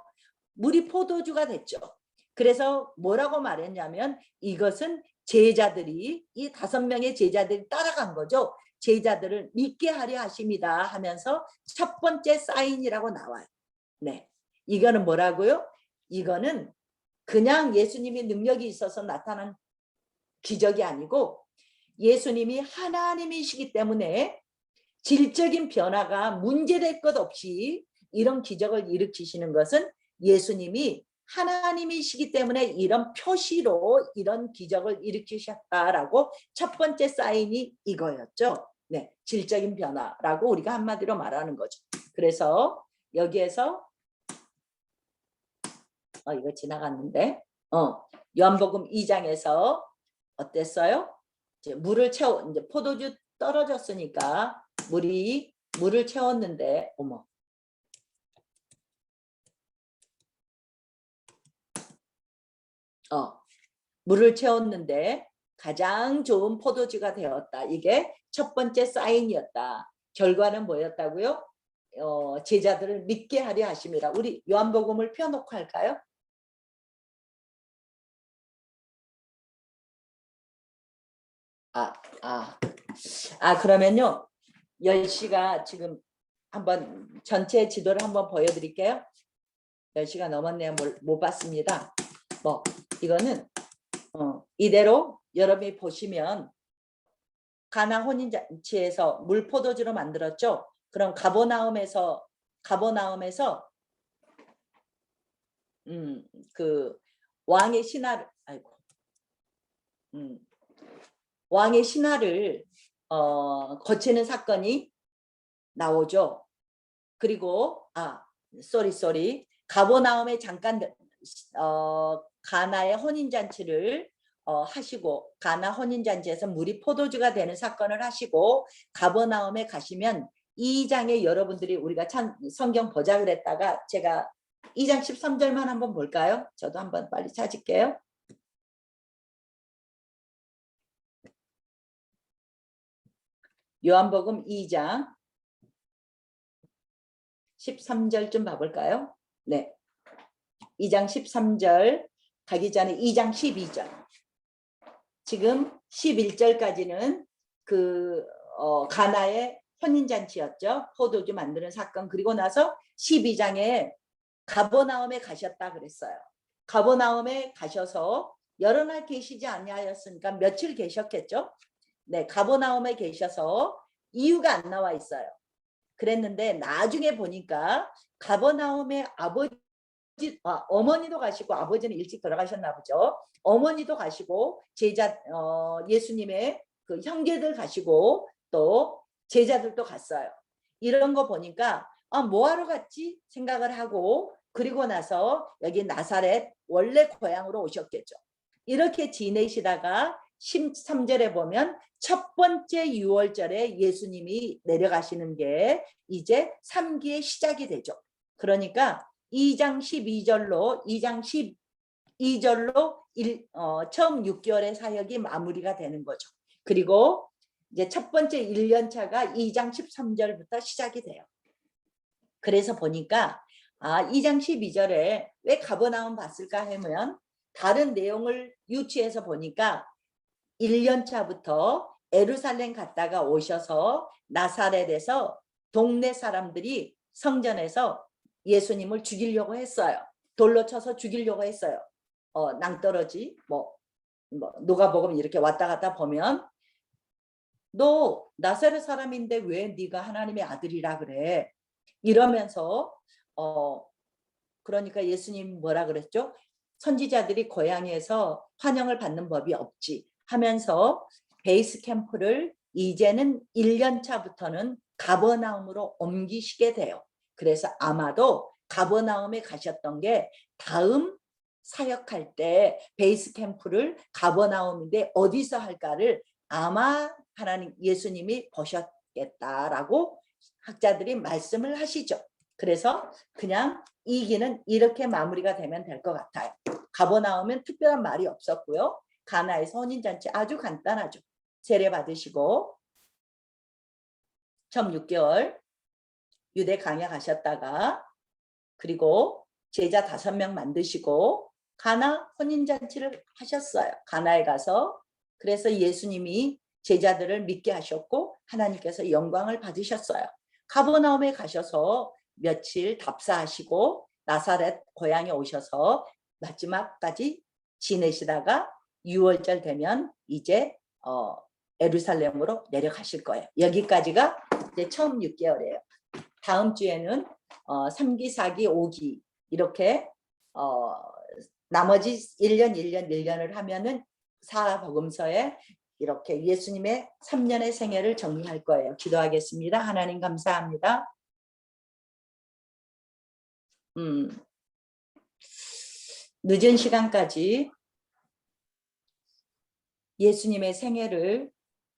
물이 포도주가 됐죠. 그래서 뭐라고 말했냐면 이것은 제자들이, 이 5명의 제자들이 따라간 거죠. 제자들을 믿게 하려 하십니다 하면서 첫 번째 사인이라고 나와요. 네, 이거는 뭐라고요? 이거는 그냥 예수님이 능력이 있어서 나타난 기적이 아니고 예수님이 하나님이시기 때문에 질적인 변화가 문제될 것 없이 이런 기적을 일으키시는 것은 예수님이 하나님이시기 때문에 이런 표시로 이런 기적을 일으키셨다라고 첫 번째 사인이 이거였죠. 네, 질적인 변화라고 우리가 한마디로 말하는 거죠. 그래서 여기에서 이거 지나갔는데 요한복음 2장에서 어땠어요? 이제 이제 포도주 떨어졌으니까 물을 채웠는데 물을 채웠는데 가장 좋은 포도주가 되었다. 이게 첫 번째 사인이었다. 결과는 뭐였다고요? 제자들을 믿게 하려 하심이라. 우리 요한복음을 펴놓고 할까요? 그러면요. 10시가 지금 한번 전체 지도를 한번 보여드릴게요. 10시가 넘었네요. 못 봤습니다. 이거는 이대로 여러분이 보시면 가나 혼인잔치에서 물포도주로 만들었죠. 그럼 가버나움에서 그 왕의 신하를 왕의 신하를 거치는 사건이 나오죠. 그리고 가버나움에 잠깐 가나의 혼인잔치를 하시고 가나 혼인잔치에서 물이 포도주가 되는 사건을 하시고 가버나움에 가시면 2장에 여러분들이 우리가 참 성경 보자 그랬다가 제가 2장 13절만 한번 볼까요? 저도 한번 빨리 찾을게요. 요한복음 2장 13절 좀 봐볼까요? 네, 2장 13절 가기 전에 2장 12절. 지금 11절까지는 그 가나의 혼인잔치였죠. 포도주 만드는 사건. 그리고 나서 12장에 가버나움에 가셨다 그랬어요. 가버나움에 가셔서 여러 날 계시지 아니하였으니까 며칠 계셨겠죠. 네, 가버나움에 계셔서 이유가 안 나와 있어요. 그랬는데 나중에 보니까 가버나움의 어머니도 가시고 아버지는 일찍 돌아가셨나 보죠. 어머니도 가시고 예수님의 그 형제들 가시고 또 제자들도 갔어요. 이런 거 보니까 뭐하러 갔지 생각을 하고 그리고 나서 여기 나사렛 원래 고향으로 오셨겠죠. 이렇게 지내시다가 13절에 보면 첫 번째 6월절에 예수님이 내려가시는 게 이제 3기의 시작이 되죠. 그러니까 2장 12절로 2장 12절로 처음 6개월의 사역이 마무리가 되는 거죠. 그리고 이제 첫 번째 1년차가 2장 13절부터 시작이 돼요. 그래서 보니까 2장 12절에 왜 가버나움 봤을까 하면 다른 내용을 유추해서 보니까 1년차부터 예루살렘 갔다가 오셔서 나사렛에서 동네 사람들이 성전에서 예수님을 죽이려고 했어요. 돌로 쳐서 죽이려고 했어요. 낭떠러지 누가복음 이렇게 왔다 갔다 보면 너 나사렛 사람인데 왜 네가 하나님의 아들이라 그래? 이러면서 그러니까 예수님 뭐라 그랬죠? 선지자들이 고향에서 환영을 받는 법이 없지 하면서 베이스 캠프를 이제는 1년차부터는 가버나움으로 옮기시게 돼요. 그래서 아마도 가버나움에 가셨던 게 다음 사역할 때 베이스 캠프를 가버나움인데 어디서 할까를 아마 하나님 예수님이 보셨겠다라고 학자들이 말씀을 하시죠. 그래서 그냥 이 기는 이렇게 마무리가 되면 될 것 같아요. 가버나움은 특별한 말이 없었고요. 가나에서 혼인잔치 아주 간단하죠. 세례 받으시고 처음 6개월 유대 강야 가셨다가 그리고 제자 5명 만드시고 가나 혼인잔치를 하셨어요. 가나에 가서 그래서 예수님이 제자들을 믿게 하셨고 하나님께서 영광을 받으셨어요. 가버나움에 가셔서 며칠 답사하시고 나사렛 고향에 오셔서 마지막까지 지내시다가 6월절 되면 이제 예루살렘으로 내려가실 거예요. 여기까지가 이제 처음 6개월이에요. 다음 주에는 3기, 4기, 5기 이렇게 나머지 1년을 하면은 사복음서에 이렇게 예수님의 3년의 생애를 정리할 거예요. 기도하겠습니다. 하나님 감사합니다. 늦은 시간까지 예수님의 생애를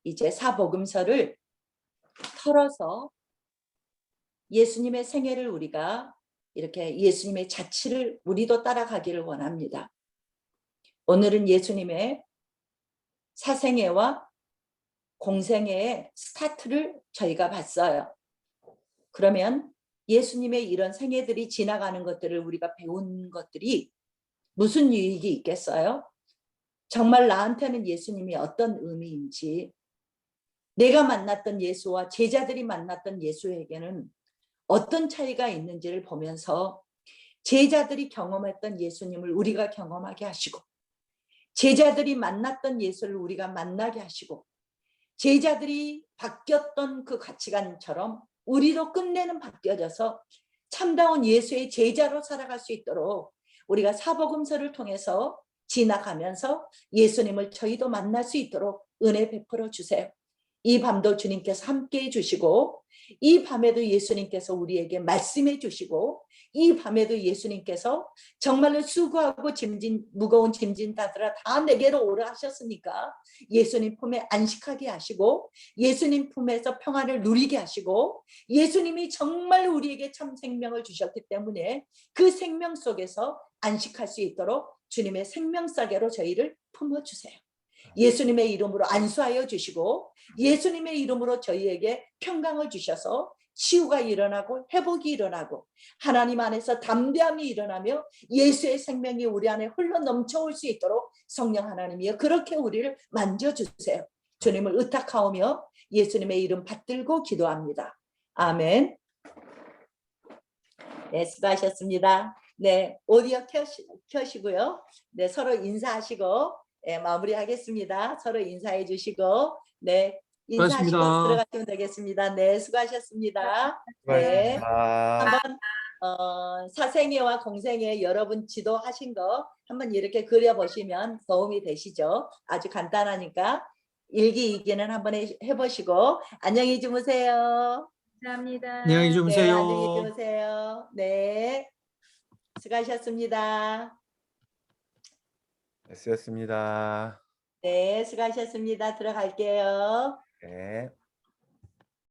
이제 사복음서를 털어서 예수님의 생애를 우리가 이렇게 예수님의 자취를 우리도 따라가기를 원합니다. 오늘은 예수님의 사생애와 공생애의 스타트를 저희가 봤어요. 그러면 예수님의 이런 생애들이 지나가는 것들을 우리가 배운 것들이 무슨 유익이 있겠어요? 정말 나한테는 예수님이 어떤 의미인지, 내가 만났던 예수와 제자들이 만났던 예수에게는 어떤 차이가 있는지를 보면서 제자들이 경험했던 예수님을 우리가 경험하게 하시고, 제자들이 만났던 예수를 우리가 만나게 하시고, 제자들이 바뀌었던 그 가치관처럼 우리도 끝내는 바뀌어져서 참다운 예수의 제자로 살아갈 수 있도록 우리가 사복음서를 통해서 지나가면서 예수님을 저희도 만날 수 있도록 은혜 베풀어 주세요. 이 밤도 주님께서 함께해 주시고, 이 밤에도 예수님께서 우리에게 말씀해 주시고, 이 밤에도 예수님께서 정말로 수고하고 무거운 짐진 자들아 다 내게로 오라 하셨으니까 예수님 품에 안식하게 하시고, 예수님 품에서 평안을 누리게 하시고, 예수님이 정말 우리에게 참 생명을 주셨기 때문에 그 생명 속에서 안식할 수 있도록 주님의 생명사계로 저희를 품어주세요. 예수님의 이름으로 안수하여 주시고, 예수님의 이름으로 저희에게 평강을 주셔서 치유가 일어나고 회복이 일어나고 하나님 안에서 담대함이 일어나며 예수의 생명이 우리 안에 흘러 넘쳐올 수 있도록 성령 하나님이여 그렇게 우리를 만져주세요. 주님을 의탁하오며 예수님의 이름 받들고 기도합니다. 아멘. 네, 수고하셨습니다. 네, 오디오 켜시고요. 네, 서로 인사하시고 네, 마무리하겠습니다. 서로 인사해 주시고 네, 인사하시고 수고하셨습니다. 들어가시면 되겠습니다. 네, 수고하셨습니다. 네, 수고하셨습니다. 한번 사생애와 공생애 여러분 지도하신 거 한번 이렇게 그려보시면 도움이 되시죠. 아주 간단하니까 일기 이기는 한번 해보시고 안녕히 주무세요. 감사합니다. 안녕히 네, 주무세요. 안녕히 주무세요. 네, 수고하셨습니다. 네, 수고하셨습니다. 네, 수고하셨습니다. 들어갈게요. 네.